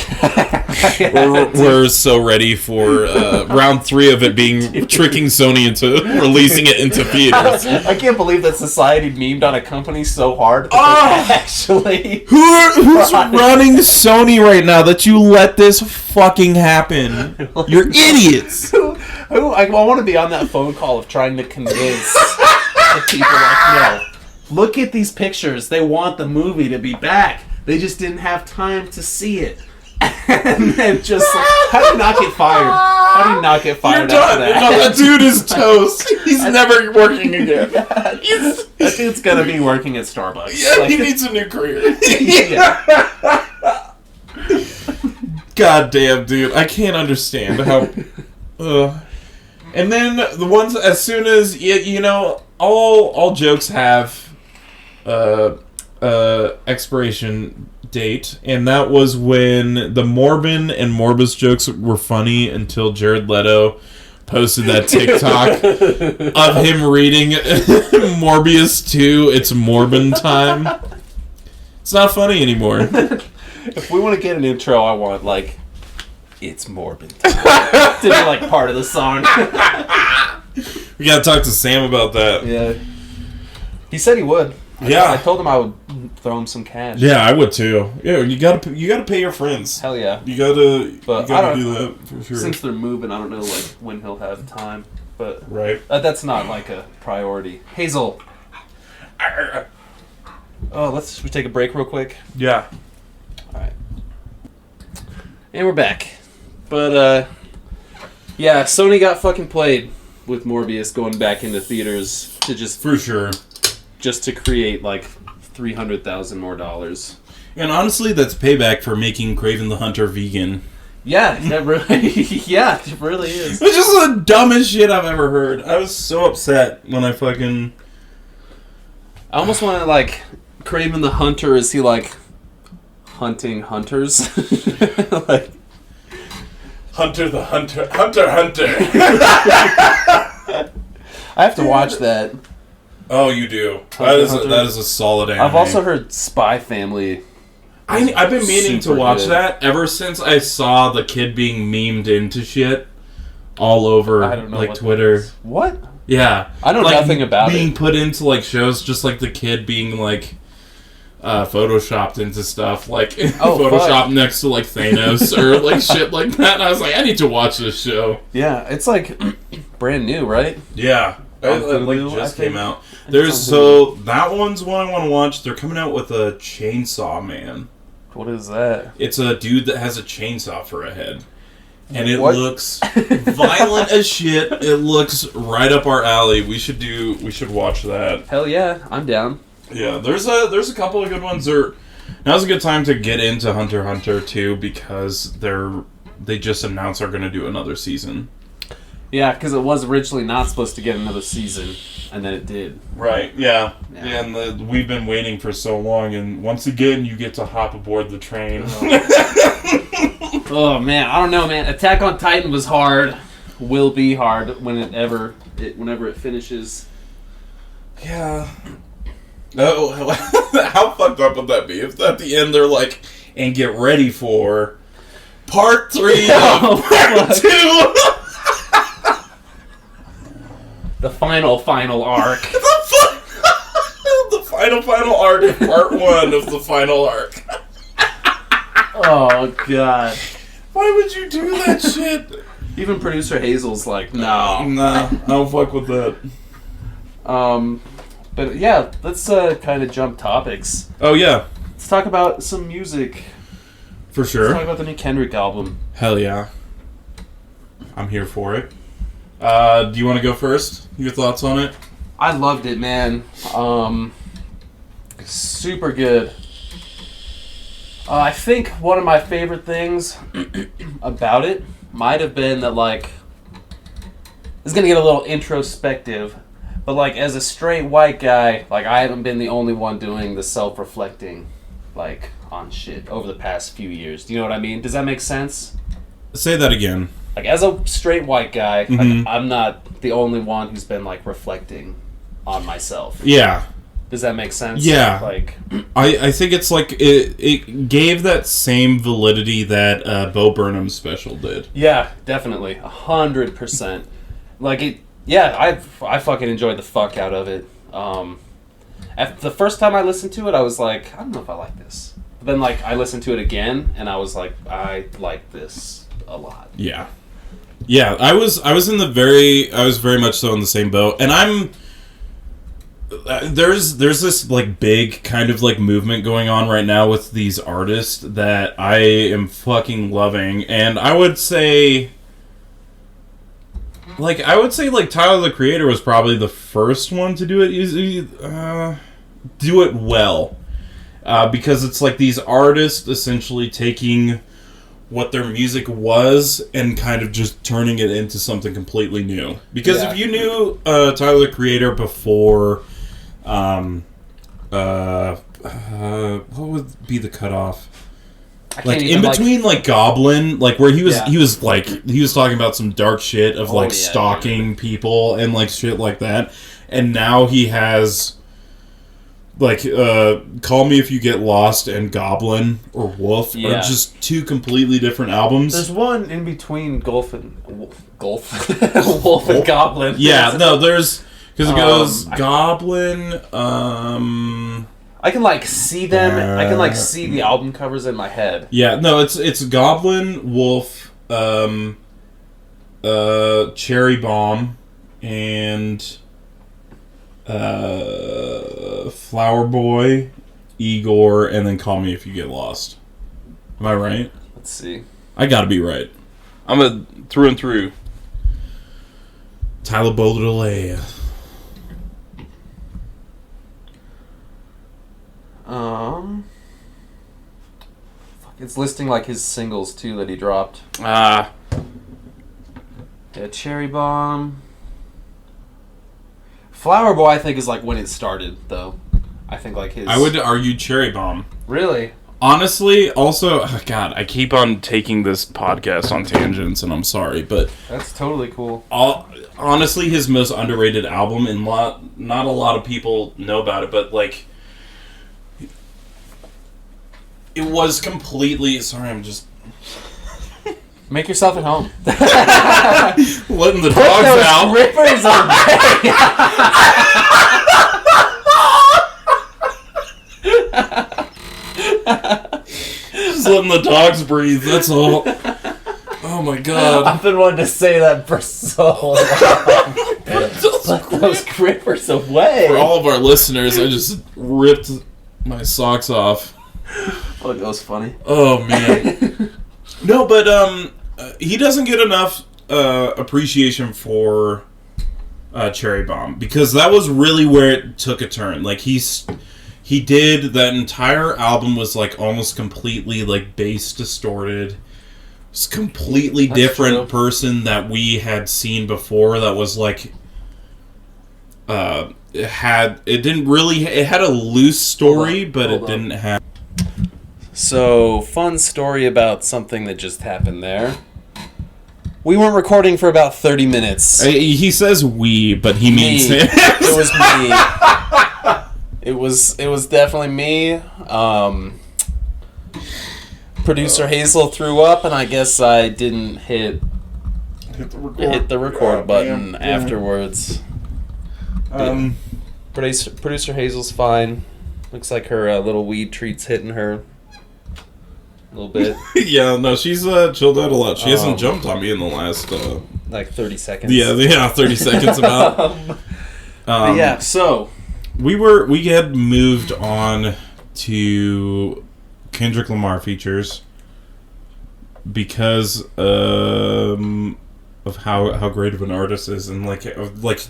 We're so ready for round 3 of it being tricking Sony into releasing it into theaters. I can't believe that society memed on a company so hard. Actually, Who's running Sony right now that you let this fucking happen? You're idiots. I want to be on that phone call of trying to convince the people like, no, look at these pictures. They want the movie to be back. They just didn't have time to see it. And then just like, how do you not get fired? How do you not get fired You're after done. that? No, that dude is toast. He's never working again. That dude's gonna be working at Starbucks. Yeah, Like, he needs a new career. yeah. God damn, dude. I can't understand how... And then the ones, as soon as, you know, all jokes have expiration date, and that was when the Morbin and Morbus jokes were funny until Jared Leto posted that TikTok of him reading Morbius 2, It's Morbin Time. It's not funny anymore. If we want to get an intro, I want, like, It's Morbin Time to be, like, part of the song. We gotta talk to Sam about that. Yeah. He said he would. Yeah. I told him I would throw him some cash. Yeah, I would too. Yeah, you gotta pay your friends. Hell yeah. You gotta But do that for sure. Since they're moving, I don't know like when he'll have time. But Right. that's not like a priority. Hazel. Oh, let's take a break real quick. Yeah. All right. And we're back. But yeah, Sony got fucking played with Morbius going back into theaters to For sure. just to create like $300,000 more dollars. And honestly, that's payback for making Kraven the Hunter vegan. Yeah, that really, yeah, it really is. It's just the dumbest shit I've ever heard. I was so upset when I fucking... I almost want to like Kraven the Hunter. Is he like hunting hunters? Like Hunter the Hunter. Hunter. I have to watch that. Oh, you do. Hunter. That is a solid anime. I've also heard Spy Family. I've been meaning to Super watch good. that ever since I saw the kid being memed into shit all over I don't know like what Twitter. that is. What? Yeah. I know like, nothing about being it. put into like shows, just like the kid being like photoshopped into stuff, like photoshopped fuck. next to like Thanos or like shit like that. And I was like, I need to watch this show. Yeah, it's like brand new, right? Yeah. It Hulu, like just I think. came out. it's There's on so that one's one I want to watch. They're coming out with a Chainsaw Man. What is that? It's a dude that has a chainsaw for a head. And it What? looks violent as shit. It looks right up our alley. We should watch that. Hell yeah, I'm down. Yeah, there's a couple of good ones. Now's a good time to get into Hunter x Hunter too, because they just announced they're gonna do another season. Yeah, because it was originally not supposed to get another season, and then it did. Right. Yeah. Yeah. And we've been waiting for so long, and once again, you get to hop aboard the train. Oh man, I don't know, man. Attack on Titan was hard. Will be hard whenever it finishes. Yeah. Oh, how fucked up would that be if at the end they're like, and get ready for part 3 of part 2. The final arc. The final arc of part 1 of the final arc. Oh god. Why would you do that shit? Even producer Hazel's like, no. Nah, I don't fuck with that. But yeah, let's kind of jump topics. Oh yeah, Let's talk about some music. for Let's talk sure. about the new Kendrick album. Hell yeah. I'm here for it. Do you want to go first? Your thoughts on it? I loved it, man. Super good. I think one of my favorite things about it might have been that, like, it's gonna get a little introspective, but like as a straight white guy, like I haven't been the only one doing the self-reflecting, like on shit over the past few years. Do you know what I mean? Does that make sense? Say that again. Like as a straight white guy, Mhm. I'm not the only one who's been like reflecting on myself. Yeah. Does that make sense? Yeah. Like, I think it's like it gave that same validity that Bo Burnham's special did. yeah, definitely, 100%. Like it, yeah. I fucking enjoyed the fuck out of it. At the first time I listened to it, I was like, I don't know if I like this. But then, like, I listened to it again, and I was like, I like this a lot. Yeah. Yeah, I was very much so in the same boat, and I'm there's this like big kind of like movement going on right now with these artists that I am fucking loving, and I would say like Tyler the Creator was probably the first one to do it do it well, because it's like these artists essentially taking what their music was and kind of just turning it into something completely new. Because if you knew Tyler the Creator before, what would be the cutoff? Like in between, like Goblin, like where he was talking about some dark shit of stalking people and like shit like that, and now he has like Call Me If You Get Lost and Goblin or Wolf are just two completely different albums. There's one in between Wolf and Goblin. Yeah, no, there's because it goes Goblin. I can like see them. I can like see the album covers in my head. Yeah, no, it's Goblin, Wolf, Cherry Bomb, and Flower Boy, Igor, and then Call Me If You Get Lost. Am I right? Let's see. I gotta be right. I'm a through and through. Tyler Baudelaire. It's listing like his singles too that he dropped. Yeah, Cherry Bomb. Flower Boy, I think, is like when it started, though. I think like his. I would argue Cherry Bomb. Really? Honestly, also, God, I keep on taking this podcast on tangents, and I'm sorry, but that's totally cool. Honestly, his most underrated album, and not a lot of people know about it, but like, it was completely. Sorry, I'm just. Make yourself at home. Letting the dogs out. Rippers away. Just letting the dogs breathe, that's all. Oh my god. I've been wanting to say that for so long. Let those grippers away. For all of our listeners, I just ripped my socks off. Oh, that was funny. Oh man. No, but he doesn't get enough appreciation for Cherry Bomb, because that was really where it took a turn. Like he did that entire album was like almost completely like bass distorted. It's completely different person that we had seen before. That was like it had a loose story, but it didn't have. So, fun story about something that just happened there. We weren't recording for about 30 minutes. He says we, but he means him. It was me. It was definitely me. Producer Hazel threw up, and I guess I didn't hit the record button afterwards. Producer Hazel's fine. Looks like her little weed treat's hitting her a little bit. Yeah, no, she's chilled out a lot. She hasn't jumped on me in the last like 30 seconds. Yeah, 30 seconds about. But yeah, so we had moved on to Kendrick Lamar features because of how great of an artist is, and like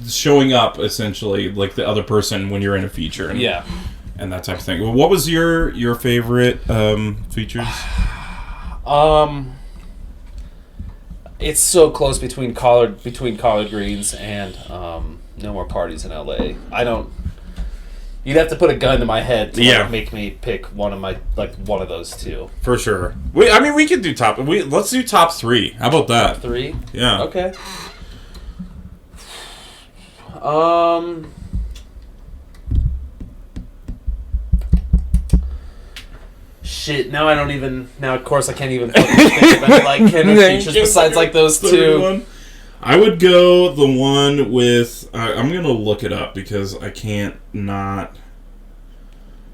showing up essentially like the other person when you're in a feature. And that type of thing. Well, what was your favorite features? It's so close between collard greens and No More Parties in LA. You'd have to put a gun to my head to make me pick one of those two. For sure. We could do let's do top 3. How about that? Top 3? Yeah. Okay. Shit, now I don't even... Now, of course, I can't even fucking think about, like, Kenobi features besides, like, those two. I would go the one with... I'm going to look it up because I can't not...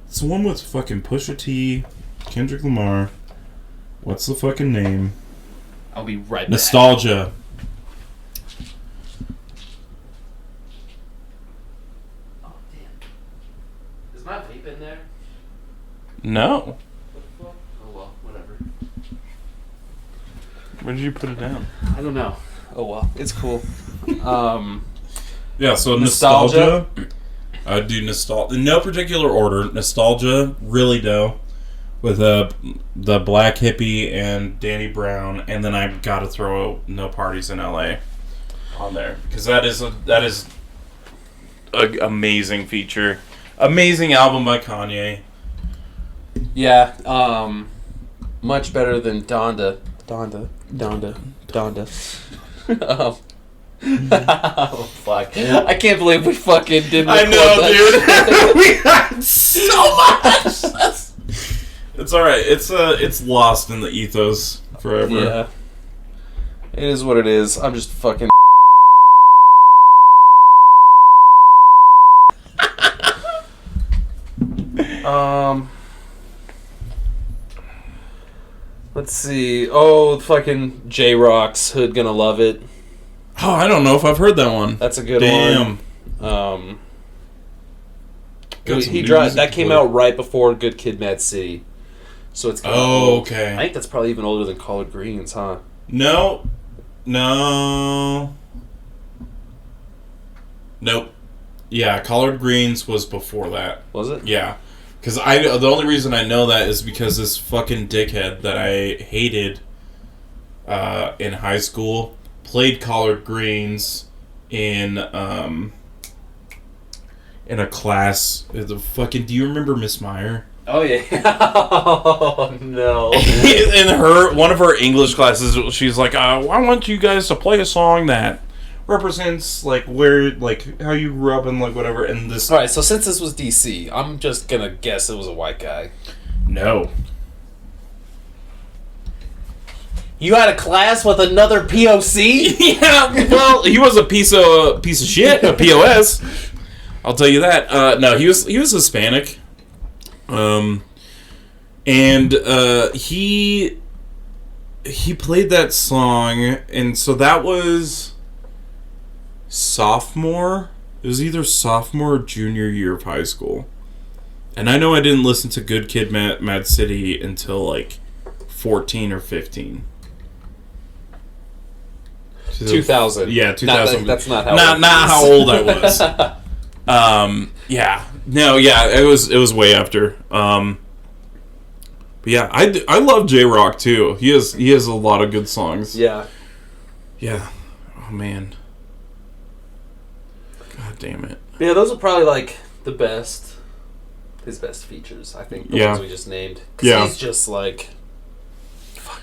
It's the one with fucking Pusha T, Kendrick Lamar. What's the fucking name? I'll be right back. Nostalgia. Oh, damn. Is my vape in there? No. Oh, well, whatever. Where did you put it down? I don't know. Oh, well, it's cool. Yeah, so Nostalgia. I do Nostalgia. In no particular order. Nostalgia, really dope. With the Black Hippie and Danny Brown. And then I gotta throw No Parties in LA on there. Because that is an amazing feature. Amazing album by Kanye. Yeah, much better than Donda. Oh, fuck. I can't believe we fucking didn't I record know, that. dude. We had so much. It's alright. It's lost in the ethos forever. Yeah. It is what it is. I'm just fucking... Let's see. Oh, fucking J-Rock's Hood Gonna Love It. Oh, I don't know if I've heard that one. That's a good one. He dropped that came out right before Good Kid, Mad City, so it's. Okay. I think that's probably even older than Collard Greens, huh? No. Nope. Yeah, Collard Greens was before that. Was it? Yeah, because the only reason I know that is because this fucking dickhead that I hated in high school played Collard Greens in a class. The fucking. Do you remember Miss Meyer? Oh yeah. Oh no. In one of her English classes, she's like, "I want you guys to play a song that represents like where, like how you grew up and like whatever." And this. All right. So since this was DC, I'm just gonna guess it was a white guy. No. You had a class with another POC? Yeah, well, he was a piece of shit, a POS. I'll tell you that. No, he was Hispanic, and he played that song, and so that was sophomore. It was either sophomore or junior year of high school, and I know I didn't listen to Good Kid, Mad City until like 14 or 15. 2000. Yeah, 2000. That's not how. Not how old I was. Yeah. No. Yeah. It was way after. But yeah, I love J-Rock too. He has a lot of good songs. Yeah. Yeah. Oh man. God damn it. Yeah, those are probably like his best features. I think the ones we just named. 'Cause he's just like.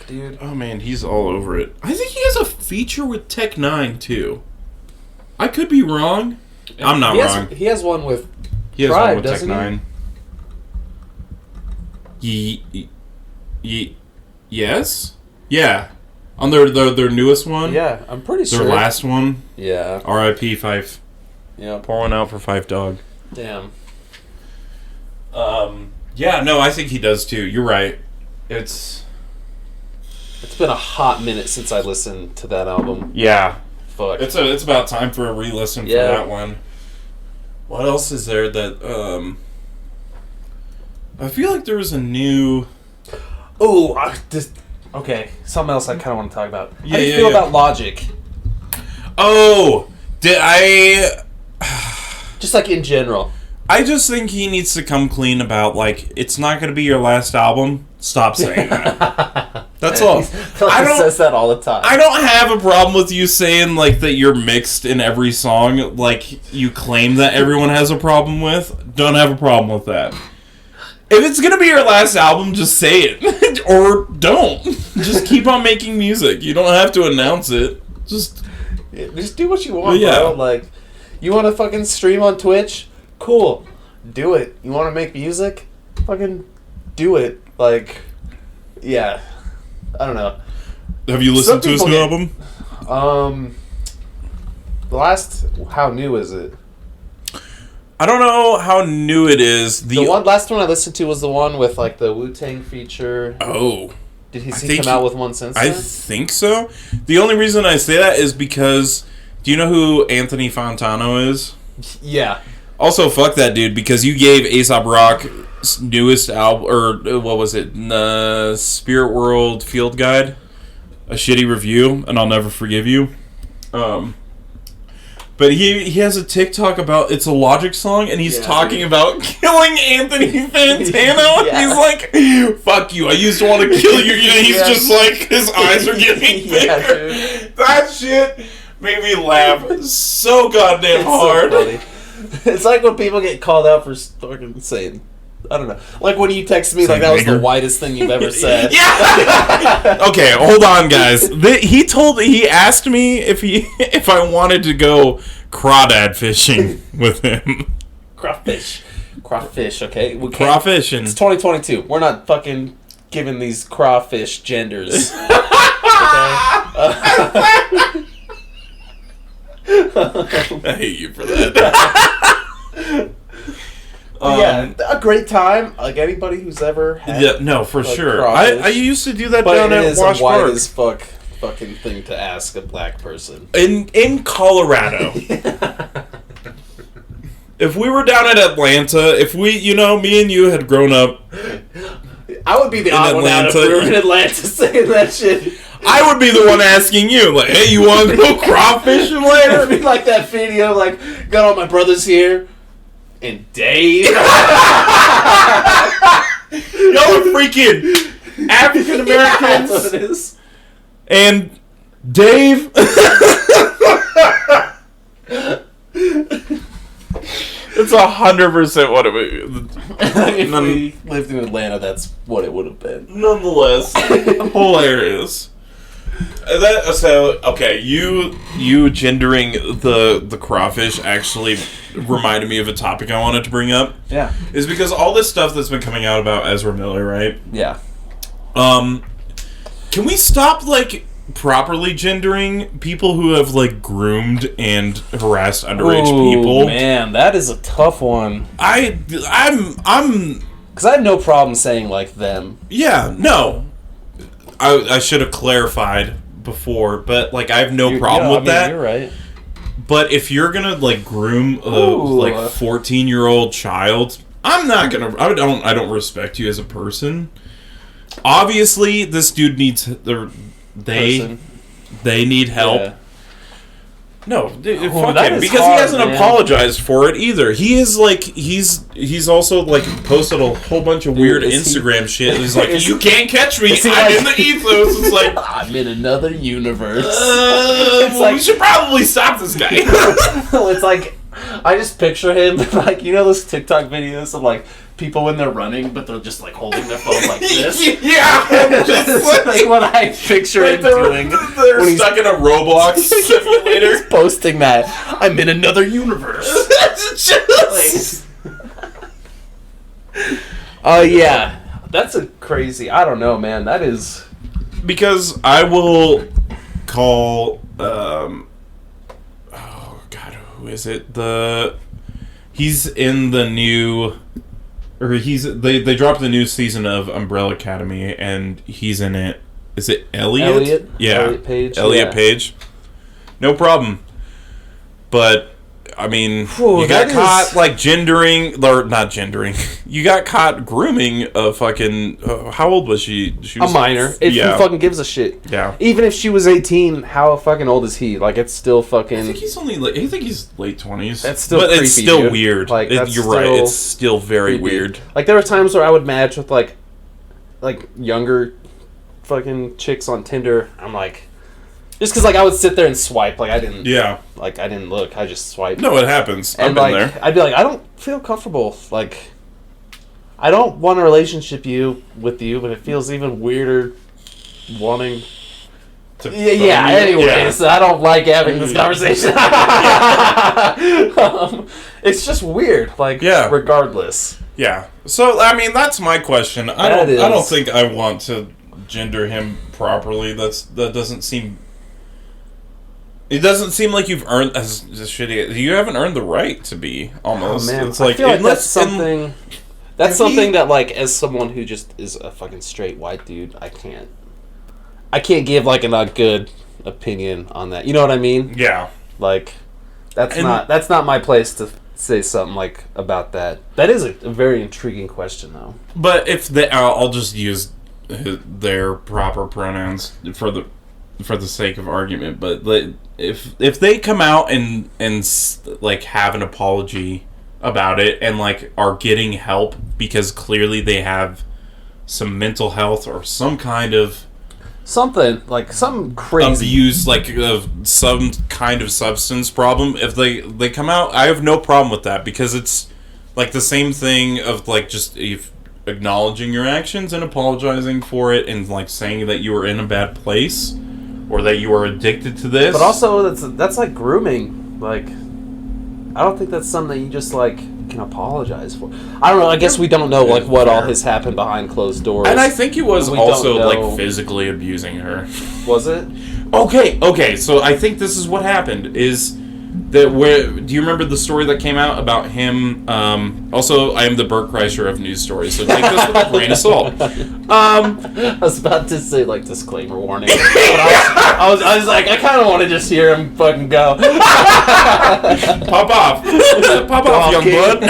Dude. Oh man, he's all over it. I think he has a feature with Tech 9 too. I could be wrong. I'm not wrong. He has one with Tribe, Tech Nine. Yes? Yeah. On their newest one? Yeah, I'm pretty sure. Their last one? Yeah. R.I.P. Fife. Yeah. Pour one out for Fife Dog. Damn. Yeah, no, I think he does too. You're right. It's been a hot minute since I listened to that album. Yeah. Fuck. It's about time for a re-listen for that one. What else is there that I feel like there was a new okay, something else I kind of want to talk about. Yeah, How do you feel about Logic? Oh, did I just like in general. I just think he needs to come clean about, like, it's not going to be your last album. Stop saying that. That's all. He says that all the time. I don't have a problem with you saying, like, that you're mixed in every song, like you claim that everyone has a problem with. Don't have a problem with that. If it's going to be your last album, just say it. Or don't. Just keep on making music. You don't have to announce it. Just do what you want, bro. Like, you want to fucking stream on Twitch? Cool. Do it. You want to make music? Fucking do it. Like, yeah, I don't know. Have you listened to his new album? The last, how new is it? I don't know how new it is. Last one I listened to was the one with like the Wu-Tang feature. Oh. Did he come out with one since then? I think so. The only reason I say that is because, do you know who Anthony Fontano is? Yeah. Also, fuck that dude, because you gave A$AP Rock's newest album, or what was it, the Spirit World Field Guide, a shitty review, and I'll never forgive you. But he has a TikTok about, it's a Logic song, and he's talking about killing Anthony Fantano. Yeah. He's like, fuck you, I used to want to kill you. He's just like, his eyes are getting bigger. Dude. That shit made me laugh so goddamn hard. So funny. It's like when people get called out for fucking saying, I don't know. Like when you text me, like that was the whitest thing you've ever said. Yeah. Okay, hold on, guys. He asked me if I wanted to go crawdad fishing with him. Crawfish, okay? Crawfishing. It's 2022. We're not fucking giving these crawfish genders. Okay? I hate you for that. Yeah, a great time. Like anybody who's ever had. Yeah, no, for sure. crawfish. I used to do that But down it at is Wash a white Park. as fuck fucking thing to ask a black person. In Colorado. If we were down at Atlanta, if we, me and you had grown up, I would be the odd one out if we were in Atlanta saying that shit. I would be the one asking you, like, hey, you want to go crawfishing later? It'd be like that video, like, got all my brothers here, and Dave. Y'all are freaking African Americans. That's what it is. And Dave. It's 100% what it would. If we lived in Atlanta, that's what it would have been. Nonetheless, hilarious. Okay, you gendering the crawfish actually reminded me of a topic I wanted to bring up. Yeah. Is because all this stuff that's been coming out about Ezra Miller, right? Yeah. Can we stop properly gendering people who have groomed and harassed underage people? Man, that is a tough one. I'm because I have no problem saying them. Yeah, no. I should have clarified before, but I have no problem with that. You're right. But if you're gonna groom a 14-year-old child, I'm not gonna. I don't respect you as a person. Obviously, this dude needs they need help. Yeah. No, fuck that him, is because hard, he hasn't man. apologized for it either. He is he's also posted a whole bunch of weird Instagram shit. He's like, you can't catch me. I'm in the ethos. It's like I'm in another universe. We should probably stop this guy. It's like I just picture him those TikTok videos of people when they're running, but they're just holding their phone like this. Yeah, just like what I picture him doing. They're when stuck in a Roblox simulator. He's posting that I'm in another universe. Yeah, that's a crazy. I don't know, man. That is because I will call. Oh God, who is it? He's in the new. Or they dropped the new season of Umbrella Academy, and he's in it. Is it Elliot? Yeah, Elliot Page. Elliot Page. No problem. But I mean, you got caught gendering, or not gendering. You got caught grooming a fucking. How old was she? She was a minor. Who fucking gives a shit? Yeah. Even if she was 18, how fucking old is he? It's still fucking. I think he's only. I think he's late 20s. That's still. But creepy, it's still dude. weird. That's you're right. It's still very weird. There were times where I would match with younger, fucking chicks on Tinder. I'm like. Just because, I would sit there and swipe. I didn't... Yeah. I didn't look. I just swiped. No, it happens. I've been there. I'd be like, I don't feel comfortable. I don't want a relationship with you, but it feels even weirder wanting... anyways. I don't like having this conversation. It's just weird. Regardless. Yeah. So, I mean, that's my question. I don't think I want to gender him properly. That doesn't seem... It doesn't seem like you've earned... As shitty... You haven't earned the right to be, almost. Oh, man. It's like, I feel like that's something... That's something he, that, like, as someone who just is a fucking straight white dude, I can't give, like, a good opinion on that. You know what I mean? Yeah. Like, that's not my place to say something, like, about that. That is a very intriguing question, though. But if they... I'll just use their proper pronouns for the sake of argument, but if they come out and like have an apology about it and like are getting help because clearly they have some mental health or some kind of something like some crazy abuse, like some kind of substance problem, if they come out, I have no problem with that, because it's like the same thing of like just acknowledging your actions and apologizing for it and like saying that you were in a bad place or that you are addicted to this. But also that's like grooming. Like, I don't think that's something that you just like can apologize for. I don't know. I guess we don't know like what all has happened behind closed doors. And I think he was also like physically abusing her. Was it? Okay. So I think this is what happened. Is that do you remember the story that came out about him? Also, I am the Bert Kreischer of news stories, so take this with a grain of salt. I was about to say like disclaimer warning, but I was like, I kind of want to just hear him fucking go. Pop off, young blood.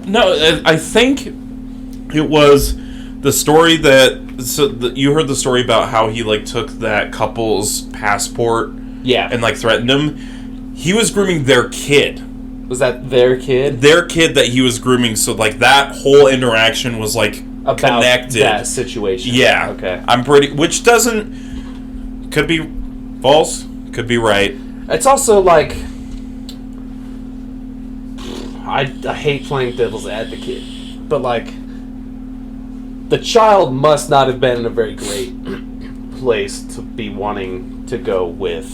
No, I think it was the story that. So you heard the story about how he like took that couple's passport, and like threatened them. He was grooming their kid. Was that their kid? Their kid that he was grooming. So like that whole interaction was like about connected. That situation. Yeah. Okay. Which doesn't, could be false, could be right. It's also like I hate playing devil's advocate, but like, the child must not have been in a very great place to be wanting to go with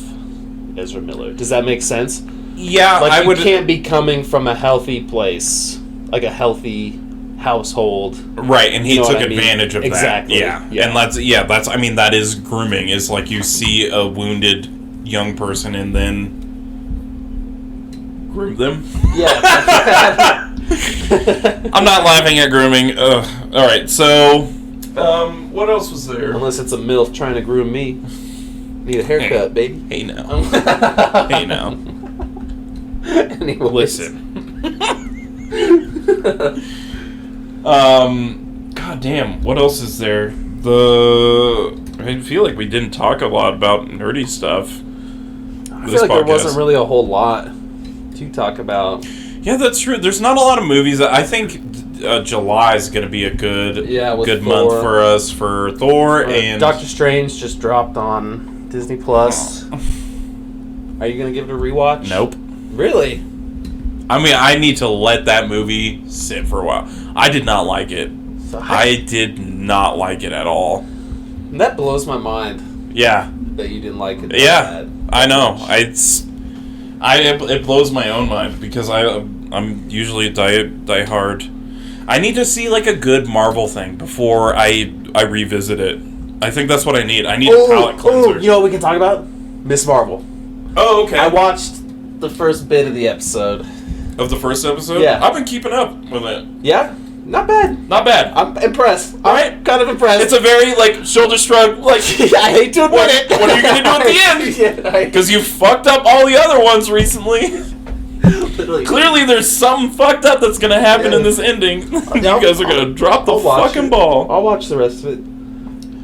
Ezra Miller. Does that make sense? Yeah, like you can't be coming from a healthy place, like a healthy household, right? And he took advantage of that. Exactly. Yeah, and that's. I mean, that is grooming. Is like you see a wounded young person and then groom them. Yeah. I'm not laughing at grooming. Ugh. All right, so what else was there? Unless it's a MILF trying to groom me. Need a haircut, baby. Hey now. Hey now. Anyways. Listen. God damn. What else is there? I feel like we didn't talk a lot about nerdy stuff. I feel like there wasn't really a whole lot to talk about. Yeah, that's true. There's not a lot of movies. I think July is going to be a good month for us for Thor and Doctor Strange just dropped on Disney Plus. Oh. Are you going to give it a rewatch? Nope. Really? I mean, I need to let that movie sit for a while. I did not like it. I did not like it at all. That blows my mind. Yeah. That you didn't like it. Yeah. I know. It blows my own mind because I'm usually a die hard. I need to see like a good Marvel thing before I revisit it. I think that's what I need. I need a palate cleanser. You know what we can talk about? Miss Marvel. Oh, okay. I watched the first bit of the episode. Of the first episode? Yeah. I've been keeping up with it. Yeah? Not bad. Not bad. I'm impressed. Right? I'm kind of impressed. It's a very, like, shoulder shrug, like... I hate to admit it. What are you going to do at the end? Because you fucked up all the other ones recently. Literally. Clearly there's something fucked up that's going to happen in this ending. You guys are going to drop the fucking ball. I'll watch the rest of it.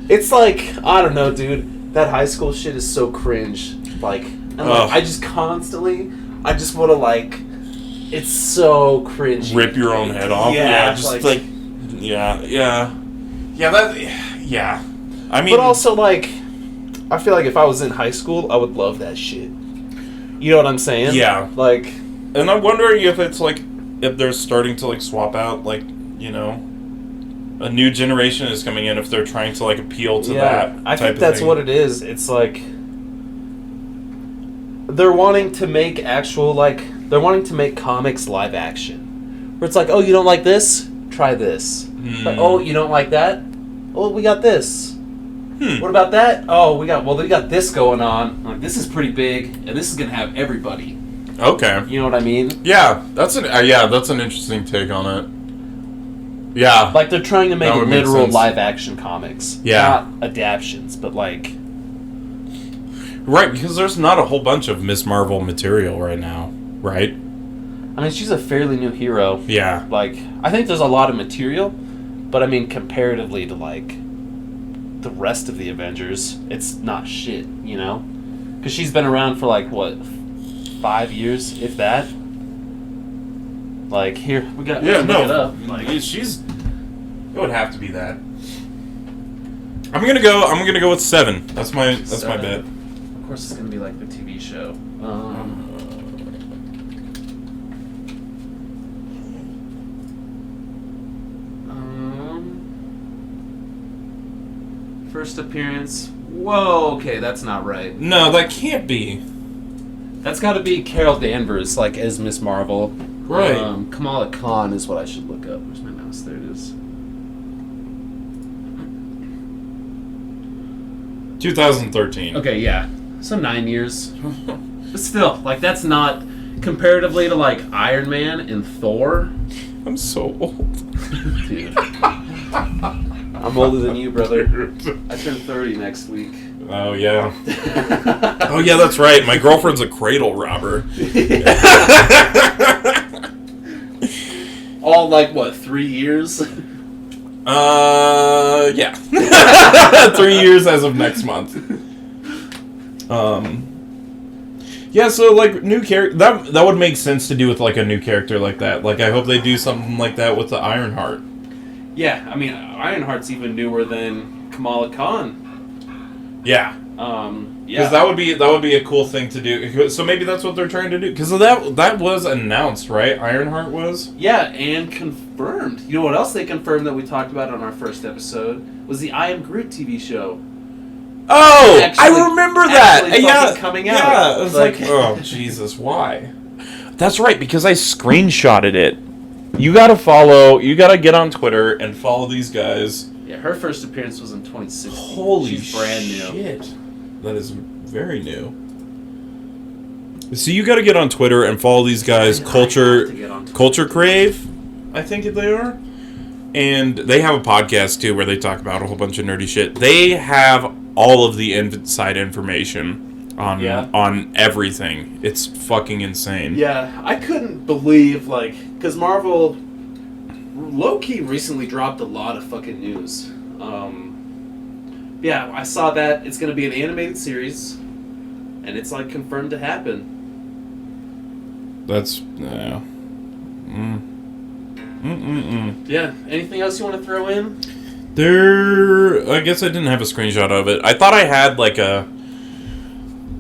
It's like, I don't know, dude. That high school shit is so cringe. Like, I just constantly... I just want to, like... It's so cringy. Rip your own head off. Yeah, just like yeah. I mean, but also like, I feel like if I was in high school, I would love that shit. You know what I'm saying? Yeah. Like, and I'm wondering if it's like if they're starting to like swap out, like, you know, a new generation is coming in, if they're trying to like appeal to that. I think that's what it is. It's like they're wanting to make actual like They're wanting to make comics live action. Where it's like, oh, you don't like this? Try this. Like, oh, you don't like that? Well, we got this. What about that? Oh, we got this going on. Like, this is pretty big, and this is gonna have everybody. Okay. You know what I mean? Yeah, that's an interesting take on it. Yeah. Like, they're trying to make That would make literal sense. live-action comics. Yeah. Not adaptions, but, like... Right, because there's not a whole bunch of Miss Marvel material right now, right? I mean, she's a fairly new hero. Yeah. Like, I think there's a lot of material, but, I mean, comparatively to, like, the rest of the Avengers, it's not shit, you know? Because she's been around for, like, what, 5 years, if that? Like, here, we got... Yeah, look no. it up. Like, She's... It would have to be that. I'm gonna go with 7. That's my bet. of course, it's gonna be like the TV show. First appearance. Whoa, okay, that's not right. No, that can't be. That's got to be Carol Danvers, like, as Miss Marvel. Right. Kamala Khan is what I should look up. Where's my mouse? There it is. 2013. Okay, yeah. So 9 years. But still, like, that's not... Comparatively to, like, Iron Man and Thor. I'm so old. Dude. I'm older than you, brother. I turn 30 next week. Oh, yeah. Oh, yeah, that's right. My girlfriend's a cradle robber. All, like, what, 3 years? Yeah. 3 years as of next month. Yeah, so, like, new character... That would make sense to do with, like, a new character like that. Like, I hope they do something like that with the Ironheart. Yeah, I mean, Ironheart's even newer than Kamala Khan. Yeah. Yeah. Because that would be a cool thing to do. So maybe that's what they're trying to do. Because that was announced, right? Ironheart was? Yeah, and confirmed. You know what else they confirmed that we talked about on our first episode? Was the I Am Groot TV show. Oh! Actually- I remember that! actually fucking coming out. Yeah, I was like, Like- oh, Jesus, why? That's right, because I screenshotted it. You gotta get on Twitter and follow these guys. Yeah, her first appearance was in 2016. Holy She's brand new. shit. That is very new. So you gotta get on Twitter and follow these guys. I have to get on Twitter. Culture Crave, I think they are. And they have a podcast too where they talk about a whole bunch of nerdy shit. They have all of the inside information on everything. It's fucking insane. Yeah, I couldn't believe, like, because Marvel low-key recently dropped a lot of fucking news. Yeah, I saw that it's going to be an animated series, and it's, like, confirmed to happen. That's Yeah, anything else you want to throw in? I guess I didn't have a screenshot of it. I thought I had like a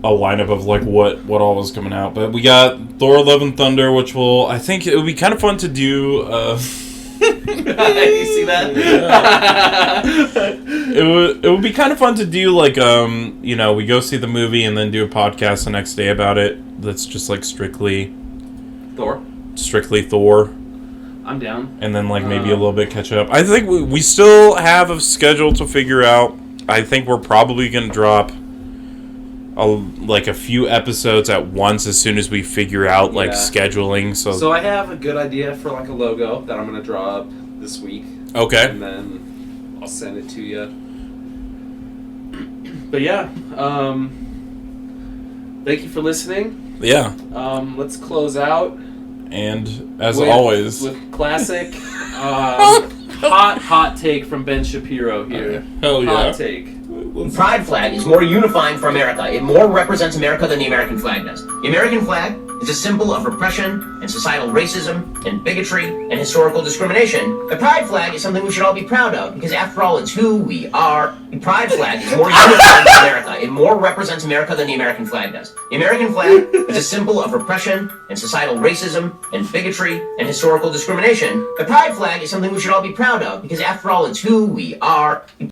lineup of like what all was coming out, but we got Thor: Love and Thunder, which I think it would be kind of fun to do. You see that? It would be kind of fun to do like we go see the movie and then do a podcast the next day about it. That's just like strictly Thor. I'm down. And then, like, maybe a little bit catch up. I think we still have a schedule to figure out. I think we're probably going to drop, a few episodes at once as soon as we figure out, like, scheduling. So I have a good idea for, like, a logo that I'm going to draw up this week. Okay. And then I'll send it to you. But, yeah. Thank you for listening. Yeah. Let's close out. And as always, with classic hot take from Ben Shapiro here. Hell yeah. Hot take. The Pride flag is more unifying for America. It more represents America than the American flag does. The American flag is a symbol of repression and societal racism and bigotry and historical discrimination. The Pride flag is something we should all be proud of because, after all, it's who we are. The Pride flag is more unifying for America. It more represents America than the American flag does. The American flag is a symbol of repression and societal racism and bigotry and historical discrimination. The Pride flag is something we should all be proud of because, after all, it's who we are.